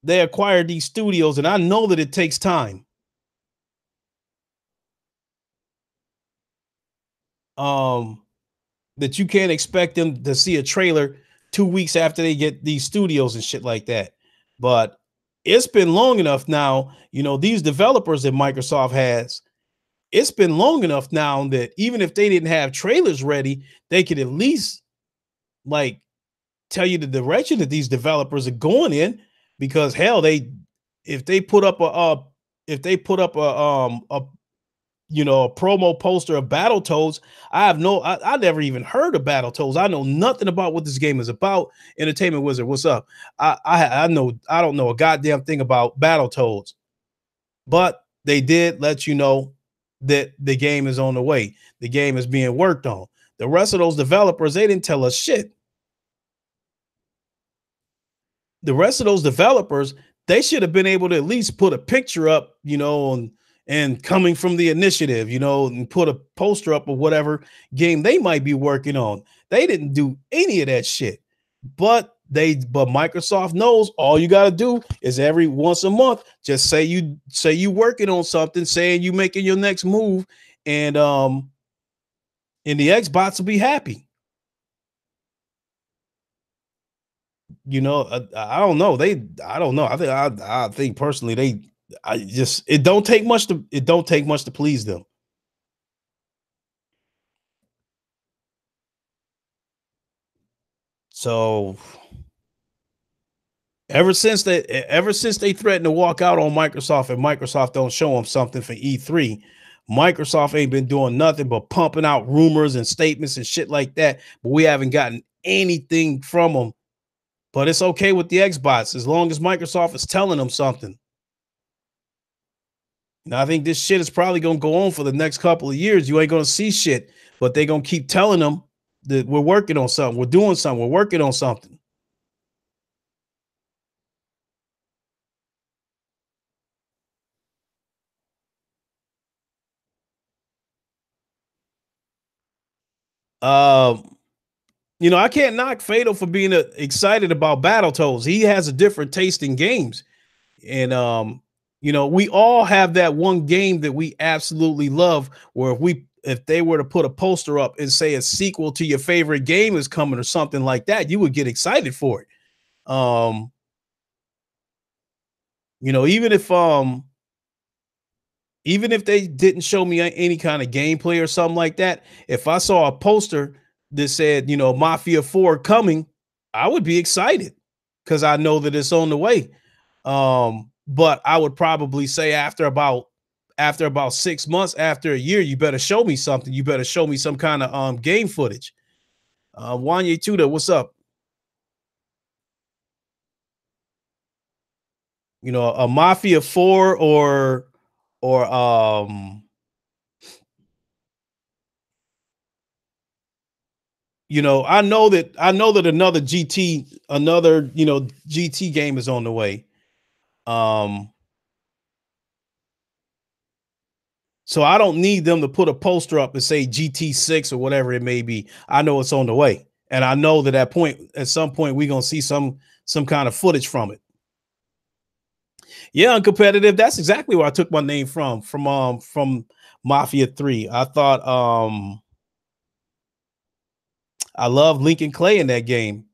They acquire these studios, and I know that it takes time. Um, that you can't expect them to see a trailer 2 weeks after they get these studios and shit like that. But it's been long enough now, you know, these developers that Microsoft has, it's been long enough now that even if they didn't have trailers ready, they could at least like tell you the direction that these developers are going in. Because hell, they if they put up a you know, a promo poster of Battletoads. I never even heard of Battletoads. I know nothing about what this game is about. Entertainment Wizard, what's up? I don't know a goddamn thing about Battletoads, but they did let you know that the game is on the way. The game is being worked on. The rest of those developers, they didn't tell us shit. The rest of those developers, they should have been able to at least put a picture up, you know, and coming from the initiative, you know, and put a poster up of whatever game they might be working on. They didn't do any of that shit. But Microsoft knows all you got to do is every once a month just say you working on something, saying you making your next move, and the Xbox will be happy. You know, I don't know. I don't know. I think personally, it don't take much to please them. So ever since they threatened to walk out on Microsoft and Microsoft don't show them something for E3, Microsoft ain't been doing nothing but pumping out rumors and statements and shit like that. But we haven't gotten anything from them. But it's okay with the Xbox as long as Microsoft is telling them something. And I think this shit is probably going to go on for the next couple of years. You ain't going to see shit, but they're going to keep telling them that we're working on something. We're doing something. We're working on something. Um, you know, I can't knock Fatal for being excited about Battletoads. He has a different taste in games. And you know, we all have that one game that we absolutely love where if they were to put a poster up and say a sequel to your favorite game is coming or something like that, you would get excited for it. You know, even if they didn't show me any kind of gameplay or something like that, if I saw a poster that said, you know, Mafia 4 coming, I would be excited because I know that it's on the way. But I would probably say after about 6 months, after a year, you better show me something. You better show me some kind of game footage. Wanye Tuda, what's up? You know, a Mafia 4 or you know, I know that another, you know, GT game is on the way. Um So I don't need them to put a poster up and say GT6 or whatever it may be. I know it's on the way. And I know that at some point, we're gonna see some kind of footage from it. Yeah, uncompetitive. That's exactly where I took my name from Mafia 3. I thought I love Lincoln Clay in that game.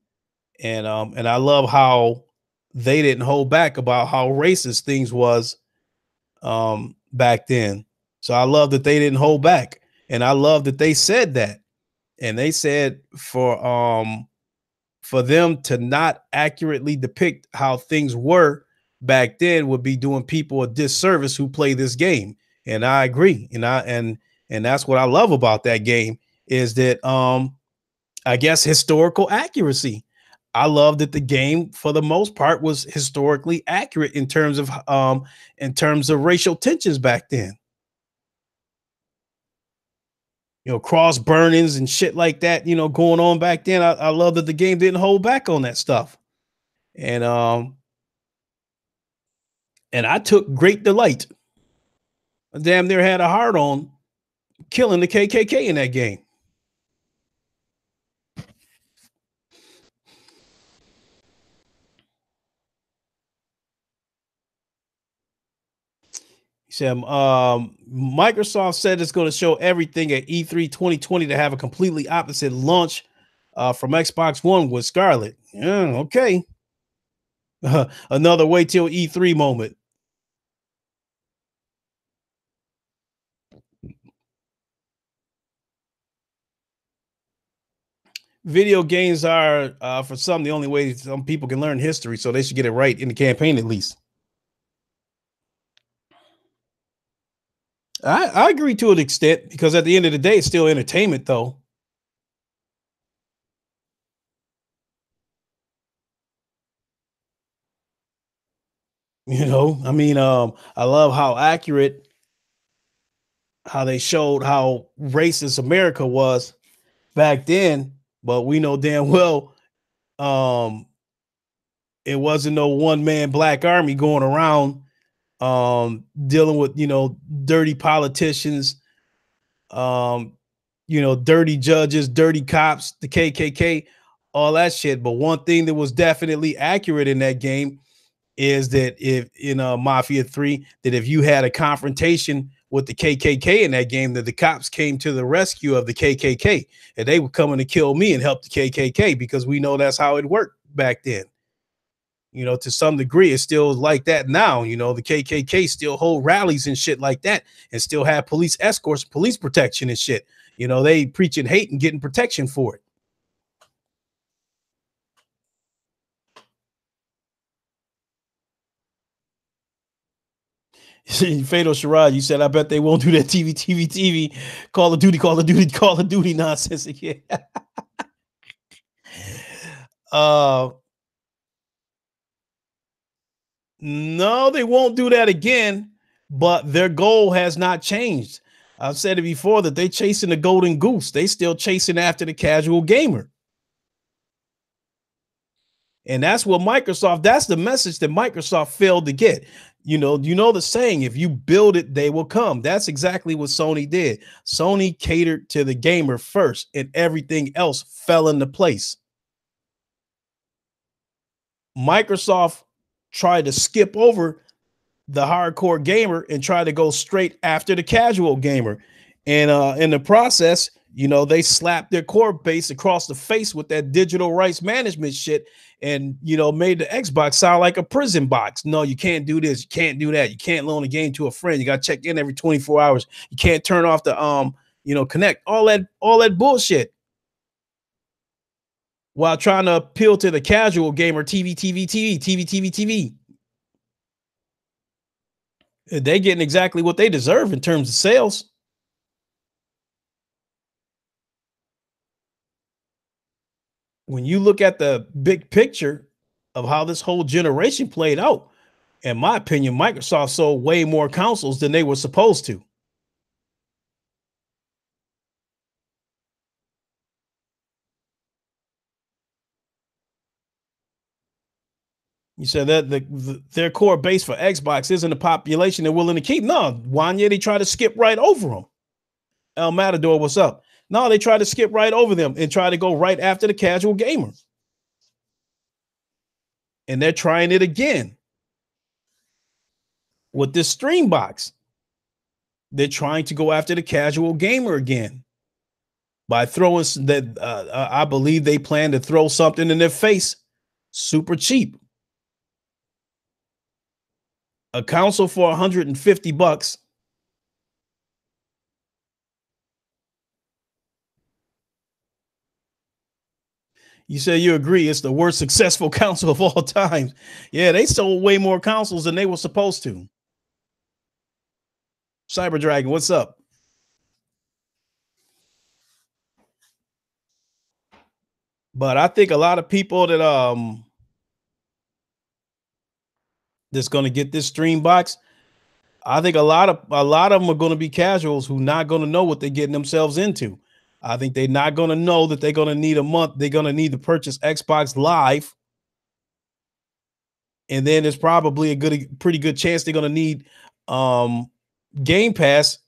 And I love how they didn't hold back about how racist things was back then. So I love that they didn't hold back. And I love that they said that. And they said for them to not accurately depict how things were back then would be doing people a disservice who play this game. And I agree. And that's what I love about that game is that I guess historical accuracy. I love that the game for the most part was historically accurate in terms of racial tensions back then. Cross burnings and shit like that, going on back then. I love that the game didn't hold back on that stuff. And I took great delight. I damn near had a heart on killing the KKK in that game. He said, Microsoft said it's going to show everything at E3 2020 to have a completely opposite launch from Xbox One with Scarlet. Yeah, okay. Another wait till E3 moment. Video games are, for some, the only way some people can learn history, so they should get it right in the campaign at least. I agree to an extent because at the end of the day, it's still entertainment, though. I mean, I love how accurate how they showed how racist America was back then, but we know damn well um, it wasn't no one man black army going around dealing with dirty politicians, um, dirty judges, dirty cops, the KKK, all that shit. But one thing that was definitely accurate in that game is that if in Mafia 3, that if you had a confrontation with the KKK in that game, that the cops came to the rescue of the KKK and they were coming to kill me and help the KKK because we know that's how it worked back then. To some degree, it's still like that now. The KKK still hold rallies and shit like that and still have police escorts, police protection and shit. They preaching hate and getting protection for it. Fatal Sharad, you said, I bet they won't do that TV, Call of Duty, Call of Duty, Call of Duty nonsense again. uh, no, they won't do that again, but their goal has not changed. I've said it before that they chasing the golden goose. They still chasing after the casual gamer. And that's that's the message that Microsoft failed to get. The saying, if you build it, they will come. That's exactly what Sony did. Sony catered to the gamer first, and everything else fell into place. Microsoft tried to skip over the hardcore gamer and try to go straight after the casual gamer. And in the process, they slapped their core base across the face with that digital rights management shit and, made the Xbox sound like a prison box. No, you can't do this. You can't do that. You can't loan a game to a friend. You got to check in every 24 hours. You can't turn off the, connect, all that bullshit while trying to appeal to the casual gamer. TV. They getting exactly what they deserve in terms of sales. When you look at the big picture of how this whole generation played out, in my opinion, Microsoft sold way more consoles than they were supposed to. You said that their core base for Xbox isn't the population they're willing to keep. No, Wanya, they try to skip right over them. El Matador, what's up? No, they try to skip right over them and try to go right after the casual gamer. And they're trying it again with this stream box. They're trying to go after the casual gamer again by throwing that. I believe they plan to throw something in their face super cheap. A console for $150. You say you agree it's the worst successful console of all time. Yeah, they sold way more consoles than they were supposed to. Cyber Dragon, what's up? But I think a lot of people that's going to get this stream box, I think a lot of them are going to be casuals who not going to know what they're getting themselves into. I think they're not going to know that they're going to need a month. They're going to need to purchase Xbox Live, and then there's probably a pretty good chance they're going to need Game Pass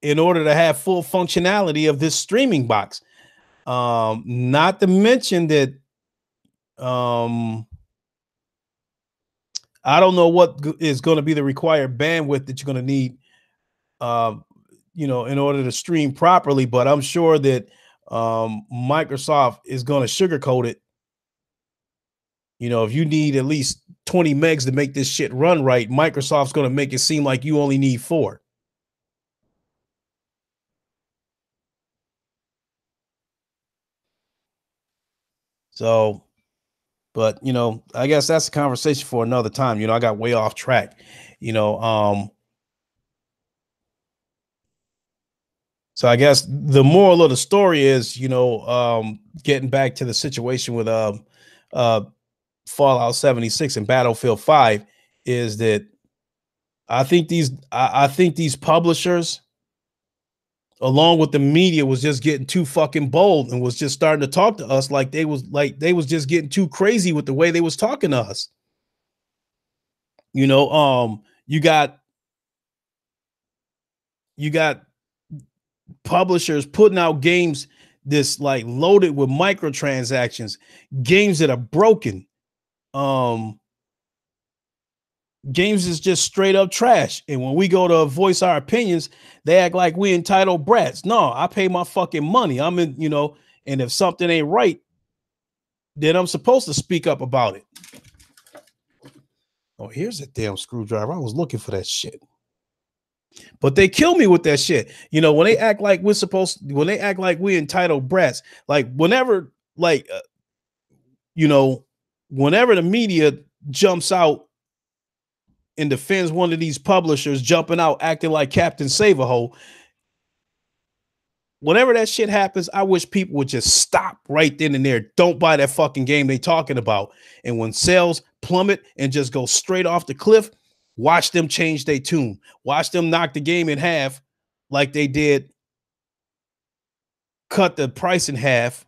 in order to have full functionality of this streaming box. Not to mention that I don't know what is going to be the required bandwidth that you're going to need, in order to stream properly. But I'm sure that Microsoft is going to sugarcoat it. If you need at least 20 megs to make this shit run right, Microsoft's going to make it seem like you only need 4. So, but I guess that's a conversation for another time. I got way off track. So I guess the moral of the story is, getting back to the situation with Fallout 76 and Battlefield 5 is that I think these publishers, along with the media, was just getting too fucking bold and was just starting to talk to us like they was just getting too crazy with the way they was talking to us. You got publishers putting out games this like loaded with microtransactions, games that are broken. Games is just straight up trash. And when we go to voice our opinions, they act like we entitled brats. No, I pay my fucking money. I'm in, and if something ain't right, then I'm supposed to speak up about it. Oh, here's a damn screwdriver. I was looking for that shit. But they kill me with that shit. When they act like when they act like we entitled brats, like whenever the media jumps out and defends one of these publishers jumping out acting like Captain Save-A-Ho, whenever that shit happens, I wish people would just stop right then and there. Don't buy that fucking game they talking about. And when sales plummet and just go straight off the cliff, watch them change their tune. Watch them knock the game in half like they did, cut the price in half.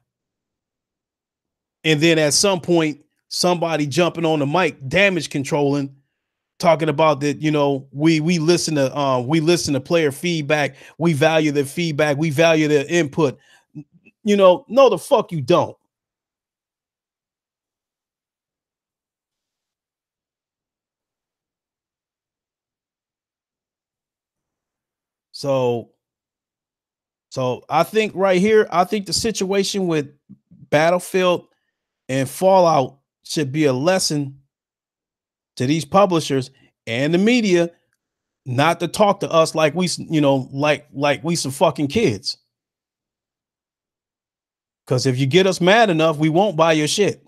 And then at some point, somebody jumping on the mic, damage controlling, talking about that, we listen to player feedback. We value their feedback. We value their input. No, the fuck you don't. So I think right here, I think the situation with Battlefield and Fallout should be a lesson to these publishers and the media not to talk to us like we, like we some fucking kids. Because if you get us mad enough, we won't buy your shit.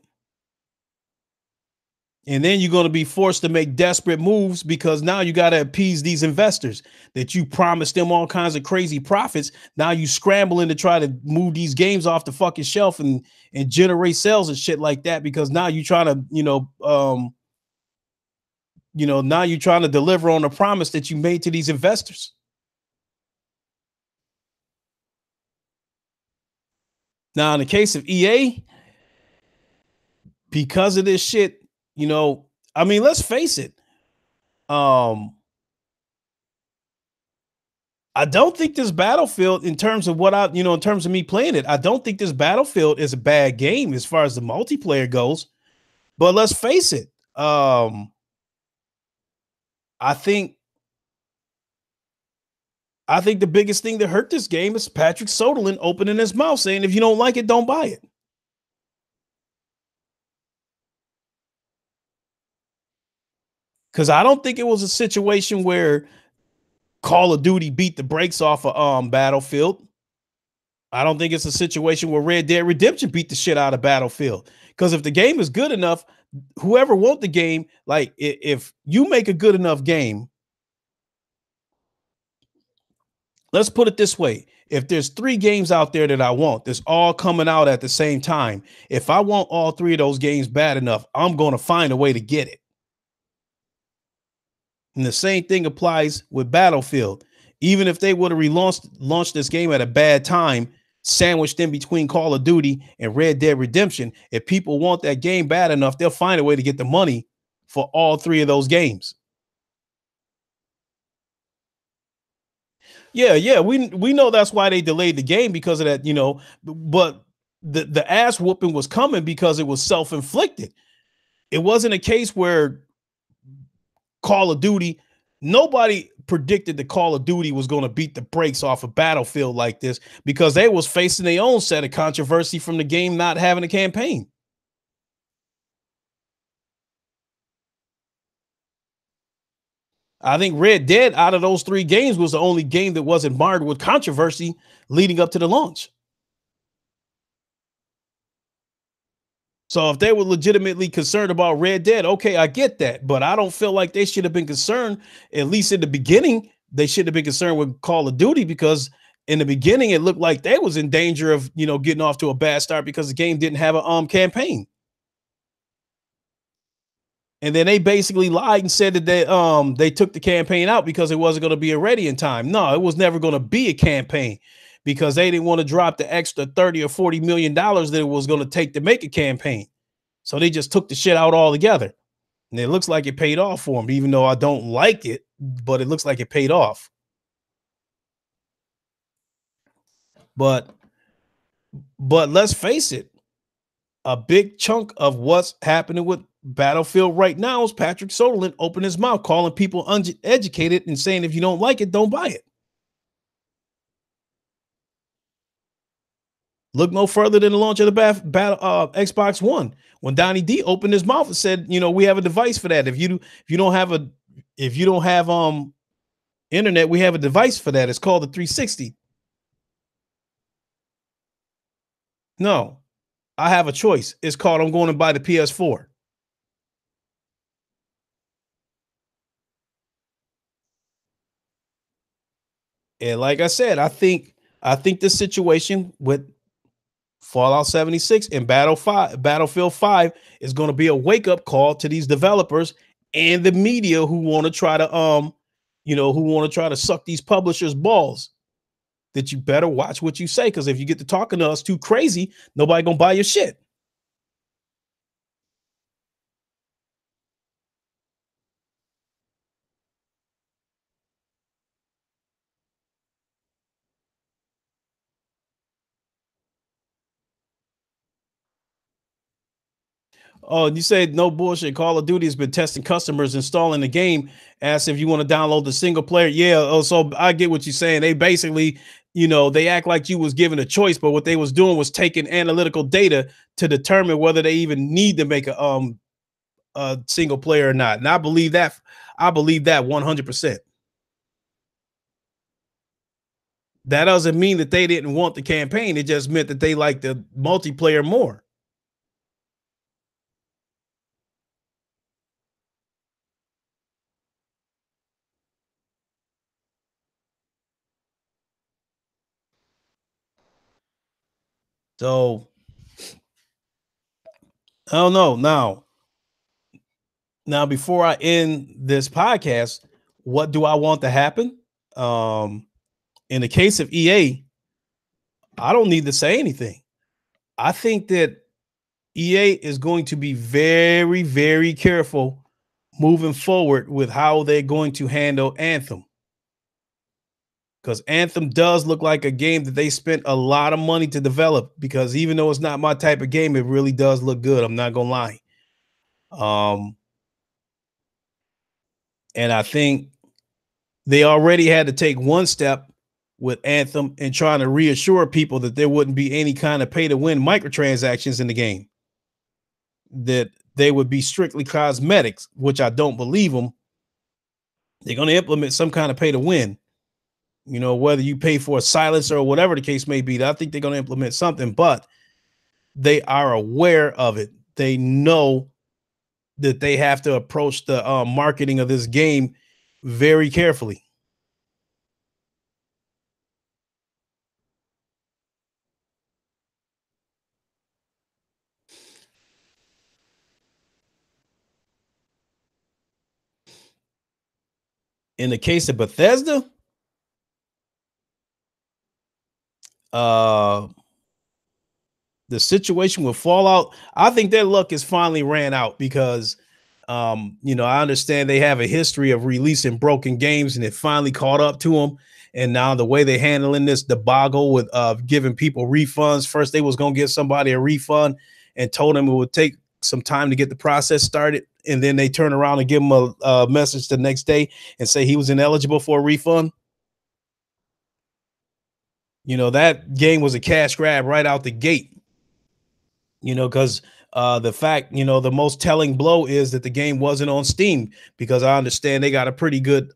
And then you're going to be forced to make desperate moves because now you got to appease these investors that you promised them all kinds of crazy profits. Now you scrambling to try to move these games off the fucking shelf and generate sales and shit like that, because now you're trying to, now you're trying to deliver on a promise that you made to these investors. Now, in the case of EA, because of this shit, You know, I mean, let's face it. Um, I don't think this Battlefield, in terms of what in terms of me playing it, I don't think this Battlefield is a bad game as far as the multiplayer goes. But let's face it. I think I think the biggest thing that hurt this game is Patrick Soderlund opening his mouth saying, if you don't like it, don't buy it. Because I don't think it was a situation where Call of Duty beat the brakes off of Battlefield. I don't think it's a situation where Red Dead Redemption beat the shit out of Battlefield. Because if the game is good enough, whoever wants the game, like if you make a good enough game, let's put it this way. If there's 3 games out there that I want, that's all coming out at the same time. If I want all 3 of those games bad enough, I'm going to find a way to get it. And the same thing applies with Battlefield. Even if they would have launched this game at a bad time, sandwiched in between Call of Duty and Red Dead Redemption, if people want that game bad enough, they'll find a way to get the money for all 3 of those games. Yeah, we know that's why they delayed the game, because of that, but the ass whooping was coming because it was self-inflicted. It wasn't a case where Call of Duty, nobody predicted that Call of Duty was going to beat the brakes off a Battlefield like this, because they was facing their own set of controversy from the game not having a campaign. I think Red Dead, out of those 3 games, was the only game that wasn't marred with controversy leading up to the launch. So if they were legitimately concerned about Red Dead, okay, I get that. But I don't feel like they should have been concerned, at least in the beginning. They should have been concerned with Call of Duty, because in the beginning it looked like they was in danger of, getting off to a bad start because the game didn't have a campaign. And then they basically lied and said that they took the campaign out because it wasn't going to be ready in time. No, it was never going to be a campaign, because they didn't want to drop the extra 30 or 40 million dollars that it was going to take to make a campaign. So they just took the shit out altogether. And it looks like it paid off for them, even though I don't like it, but it looks like it paid off. But let's face it, a big chunk of what's happening with Battlefield right now is Patrick Soderlund opening his mouth, calling people uneducated and saying, if you don't like it, don't buy it. Look no further than the launch of the Xbox One, when Donnie D opened his mouth and said, we have a device for that. If you don't have internet, we have a device for that. It's called the 360. No, I have a choice. It's called, I'm going to buy the PS4. And like I said, I think the situation with Fallout 76 and Battlefield 5 is going to be a wake-up call to these developers and the media who want to try to suck these publishers balls, that you better watch what you say, because if you get to talking to us too crazy, nobody gonna buy your shit. Oh, you said no bullshit. Call of Duty has been testing customers installing the game. Ask if you want to download the single player. Yeah. Oh, so I get what you're saying. They basically, they act like you was given a choice, but what they was doing was taking analytical data to determine whether they even need to make a single player or not. And I believe that. I believe that 100%. That doesn't mean that they didn't want the campaign. It just meant that they liked the multiplayer more. So I don't know. Now, before I end this podcast, what do I want to happen? Um, in the case of EA, I don't need to say anything. I think that EA is going to be very, very careful moving forward with how they're going to handle Anthem. Because Anthem does look like a game that they spent a lot of money to develop. Because even though it's not my type of game, it really does look good. I'm not gonna lie. Um, and I think they already had to take one step with Anthem and trying to reassure people that there wouldn't be any kind of pay to win microtransactions in the game, that they would be strictly cosmetics, which I don't believe them. They're going to implement some kind of pay to win, whether you pay for a silencer or whatever the case may be. I think they're going to implement something, but they are aware of it. They know that they have to approach the marketing of this game very carefully. In the case of Bethesda, uh, the situation with Fallout, I think their luck has finally ran out because, I understand they have a history of releasing broken games and it finally caught up to them. And now the way they're handling this debacle with giving people refunds, first they was going to give somebody a refund and told them it would take some time to get the process started. And then they turn around and give him a message the next day and say he was ineligible for a refund. That game was a cash grab right out the gate. Because the fact, the most telling blow is that the game wasn't on Steam, because I understand they got a pretty good,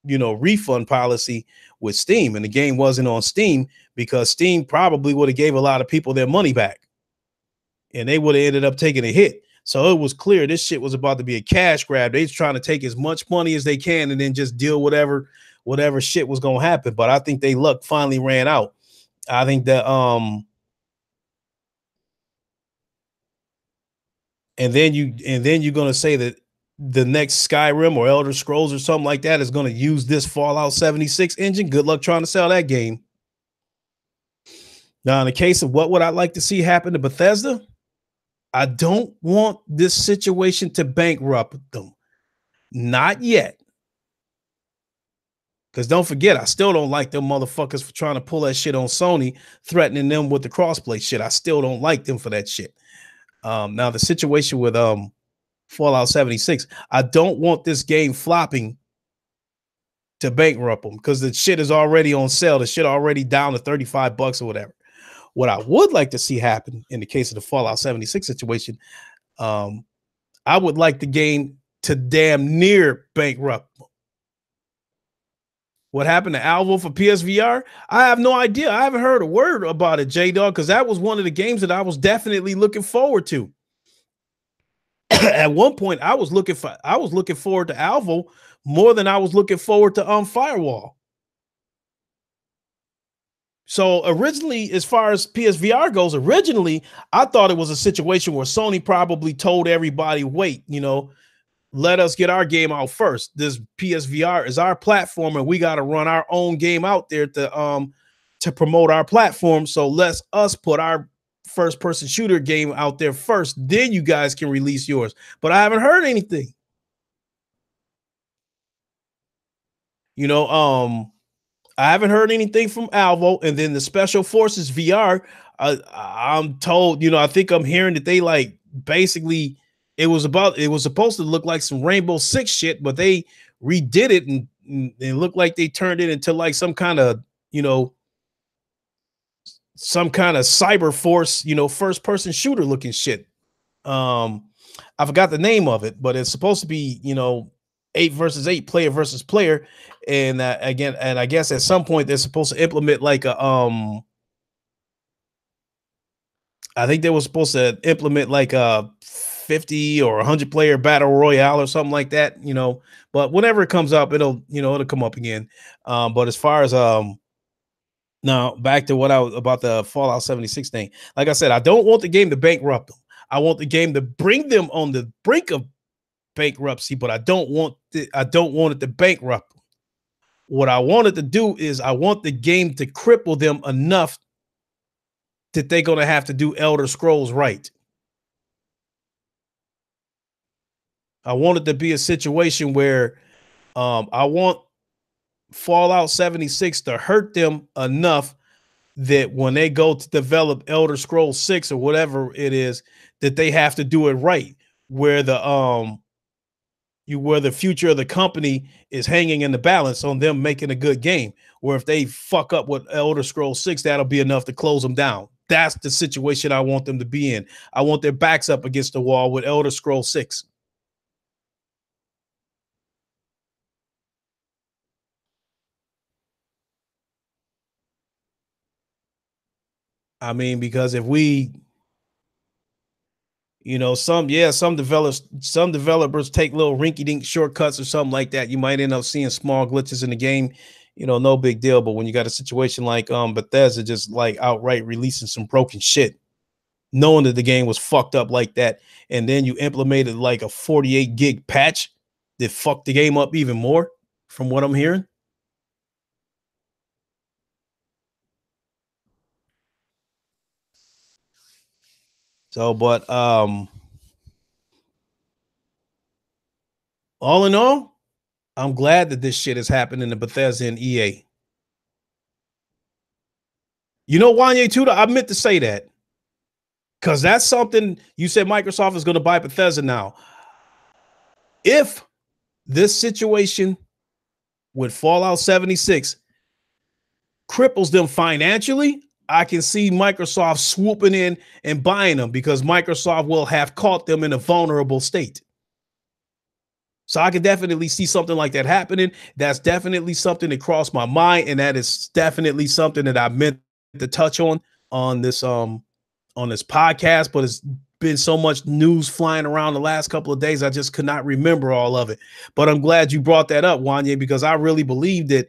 refund policy with Steam, and the game wasn't on Steam because Steam probably would have gave a lot of people their money back and they would have ended up taking a hit. So it was clear this shit was about to be a cash grab. They're trying to take as much money as they can and then just deal whatever shit was going to happen. But I think they luck finally ran out. I think that, and then you're going to say that the next Skyrim or Elder Scrolls or something like that is going to use this Fallout 76 engine. Good luck trying to sell that game. Now, in the case of what would I like to see happen to Bethesda, I don't want this situation to bankrupt them. Not yet. Because don't forget, I still don't like them motherfuckers for trying to pull that shit on Sony, threatening them with the crossplay shit. I still don't like them for that shit. Now, the situation with Fallout 76, I don't want this game flopping to bankrupt them because the shit is already on sale. The shit already down to $35 or whatever. What I would like to see happen in the case of the Fallout 76 situation, I would like the game to damn near bankrupt them. What happened to Alvo for PSVR? I have no idea. I haven't heard a word about it, J-Dog, because that was one of the games that I was definitely looking forward to. At one point, I was looking forward to Alvo more than I was looking forward to Firewall. So originally, as far as PSVR goes, I thought it was a situation where Sony probably told everybody, wait, let us get our game out first. This PSVR is our platform, and we got to run our own game out there to promote our platform. So let's us put our first-person shooter game out there first. Then you guys can release yours. But I haven't heard anything. I haven't heard anything from Alvo, and then the Special Forces VR. I'm told, I think I'm hearing that they basically. It was supposed to look like some Rainbow Six shit, but they redid it and it looked like they turned it into like some kind of, cyber force, first person shooter looking shit. I forgot the name of it, but it's supposed to be, 8 versus 8, player versus player. And again, and I guess at some point they're supposed to implement like I think they were supposed to implement like a 50 or 100 player battle royale or something like that, but whenever it comes up, it'll come up again. But as far as now back to what I was about the Fallout 76 thing, like I said, I don't want the game to bankrupt them. I want the game to bring them on the brink of bankruptcy, but I don't want it to bankrupt them. What I wanted to do is I want the game to cripple them enough that they're going to have to do Elder Scrolls right. I want it to be a situation where I want Fallout 76 to hurt them enough that when they go to develop Elder Scrolls 6 or whatever it is, that they have to do it right, where the future of the company is hanging in the balance on them making a good game. Where if they fuck up with Elder Scrolls 6, that'll be enough to close them down. That's the situation I want them to be in. I want their backs up against the wall with Elder Scrolls 6. I mean, because if we, some developers take little rinky dink shortcuts or something like that. You might end up seeing small glitches in the game. No big deal. But when you got a situation like Bethesda just like outright releasing some broken shit, knowing that the game was fucked up like that, and then you implemented like a 48 gig patch that fucked the game up even more, from what I'm hearing. So, but all in all, I'm glad that this shit is happening to Bethesda and EA. Wanye Tuda, I meant to say that because that's something you said. Microsoft is going to buy Bethesda now. If this situation with Fallout 76 cripples them financially, I can see Microsoft swooping in and buying them because Microsoft will have caught them in a vulnerable state. So I can definitely see something like that happening. That's definitely something that crossed my mind, and that is definitely something that I meant to touch on this podcast. But it's been so much news flying around the last couple of days, I just could not remember all of it. But I'm glad you brought that up, Wanye, because I really believe that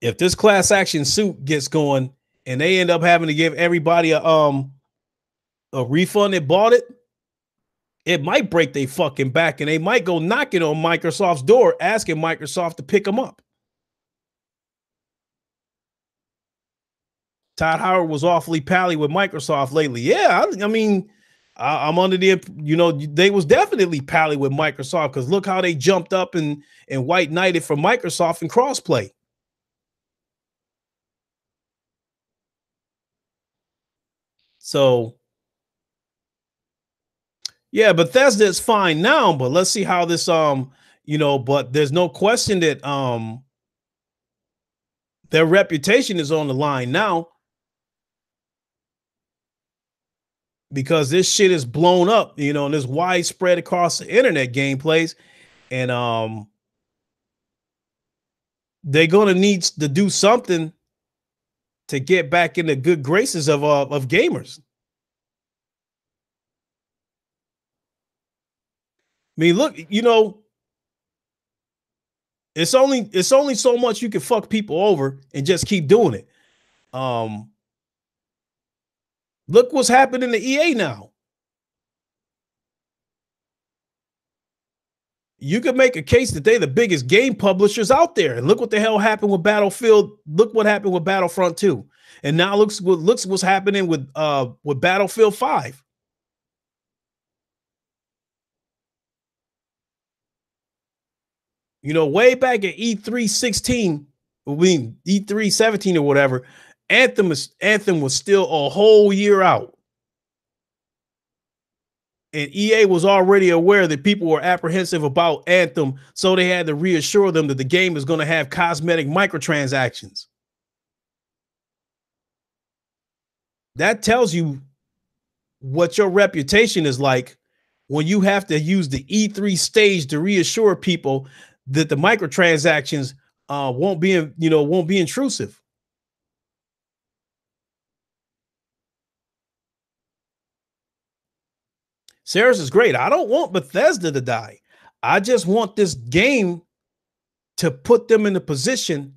if this class action suit gets going and they end up having to give everybody a refund that bought it, it might break their fucking back, and they might go knocking on Microsoft's door asking Microsoft to pick them up. Todd Howard was awfully pally with Microsoft lately. Yeah, I mean, I'm under they was definitely pally with Microsoft because look how they jumped up and white knighted for Microsoft and crossplay. So yeah, Bethesda is fine now, but let's see how this but there's no question that their reputation is on the line now because this shit is blown up, and it's widespread across the internet gameplays, and they're gonna need to do something to get back in the good graces of gamers. I mean, look, it's only so much you can fuck people over and just keep doing it. Look what's happening to EA now. You could make a case that they're the biggest game publishers out there. And look what the hell happened with Battlefield. Look what happened with Battlefront 2. And now looks what's happening with Battlefield 5. Way back at E3 16, I mean E3 17 or whatever, Anthem was still a whole year out. And EA was already aware that people were apprehensive about Anthem, so they had to reassure them that the game is going to have cosmetic microtransactions. That tells you what your reputation is like when you have to use the E3 stage to reassure people that the microtransactions won't be intrusive. Sarah's is great. I don't want Bethesda to die. I just want this game to put them in a position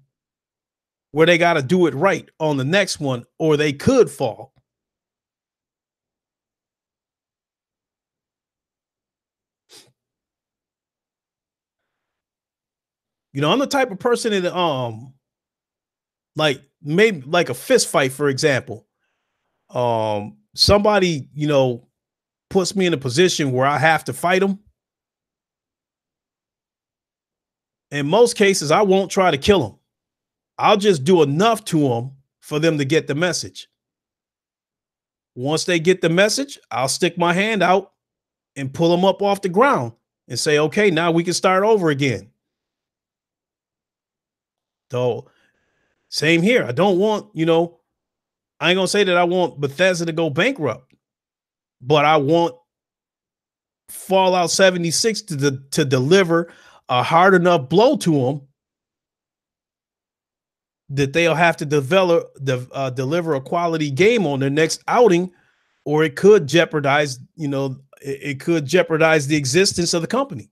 where they got to do it right on the next one, or they could fall. I'm the type of person that like maybe like a fist fight, for example. Somebody, puts me in a position where I have to fight them, in most cases, I won't try to kill them. I'll just do enough to them for them to get the message. Once they get the message, I'll stick my hand out and pull them up off the ground and say, okay, now we can start over again. So, same here. I don't want, I ain't gonna say that I want Bethesda to go bankrupt, but I want Fallout 76 to deliver a hard enough blow to them that they'll have to deliver a quality game on their next outing, or it could jeopardize, it could jeopardize the existence of the company.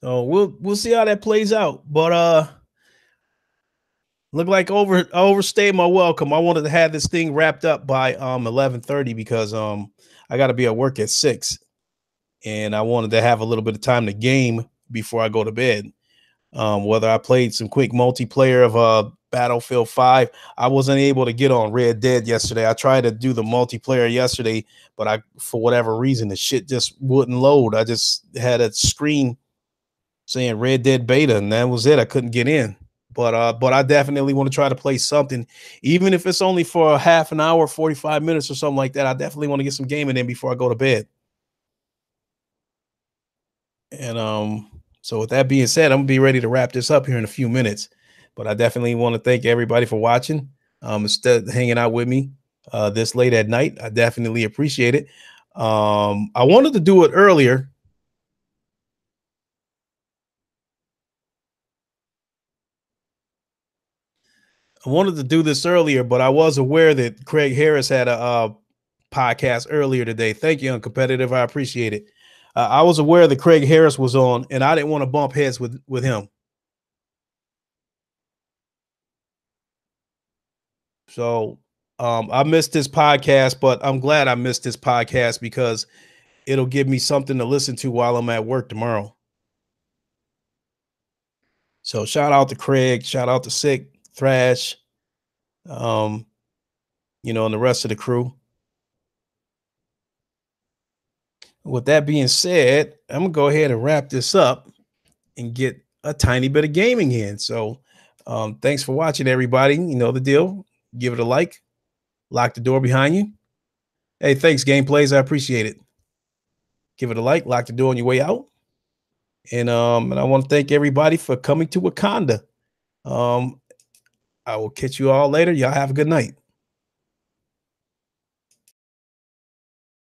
So we'll see how that plays out. But look like I overstayed my welcome. I wanted to have this thing wrapped up by 11:30 because I got to be at work at 6, and I wanted to have a little bit of time to game before I go to bed. Whether I played some quick multiplayer of Battlefield 5. I wasn't able to get on Red Dead yesterday. I tried to do the multiplayer yesterday, but for whatever reason, the shit just wouldn't load. I just had a screen saying Red Dead beta, and that was it. I couldn't get in. But I definitely want to try to play something, even if it's only for a half an hour, 45 minutes or something like that. I definitely want to get some gaming in before I go to bed. And so with that being said, I'm gonna be ready to wrap this up here in a few minutes. But I definitely want to thank everybody for watching. Instead of hanging out with me this late at night. I definitely appreciate it. I wanted to do it earlier. I wanted to do this earlier, but I was aware that Craig Harris had a podcast earlier today. Thank you, Uncompetitive. I appreciate it. I was aware that Craig Harris was on, and I didn't want to bump heads with him. So I missed this podcast, but I'm glad I missed this podcast because it'll give me something to listen to while I'm at work tomorrow. So shout out to Craig, shout out to Sick, Thrash, and the rest of the crew. With that being said, I'm gonna go ahead and wrap this up and get a tiny bit of gaming in. So thanks for watching, everybody. You know the deal. Give it a like, lock the door behind you. Hey, thanks, Gameplays. I appreciate it. Give it a like, lock the door on your way out. And I want to thank everybody for coming to Wakanda. I will catch you all later. Y'all have a good night.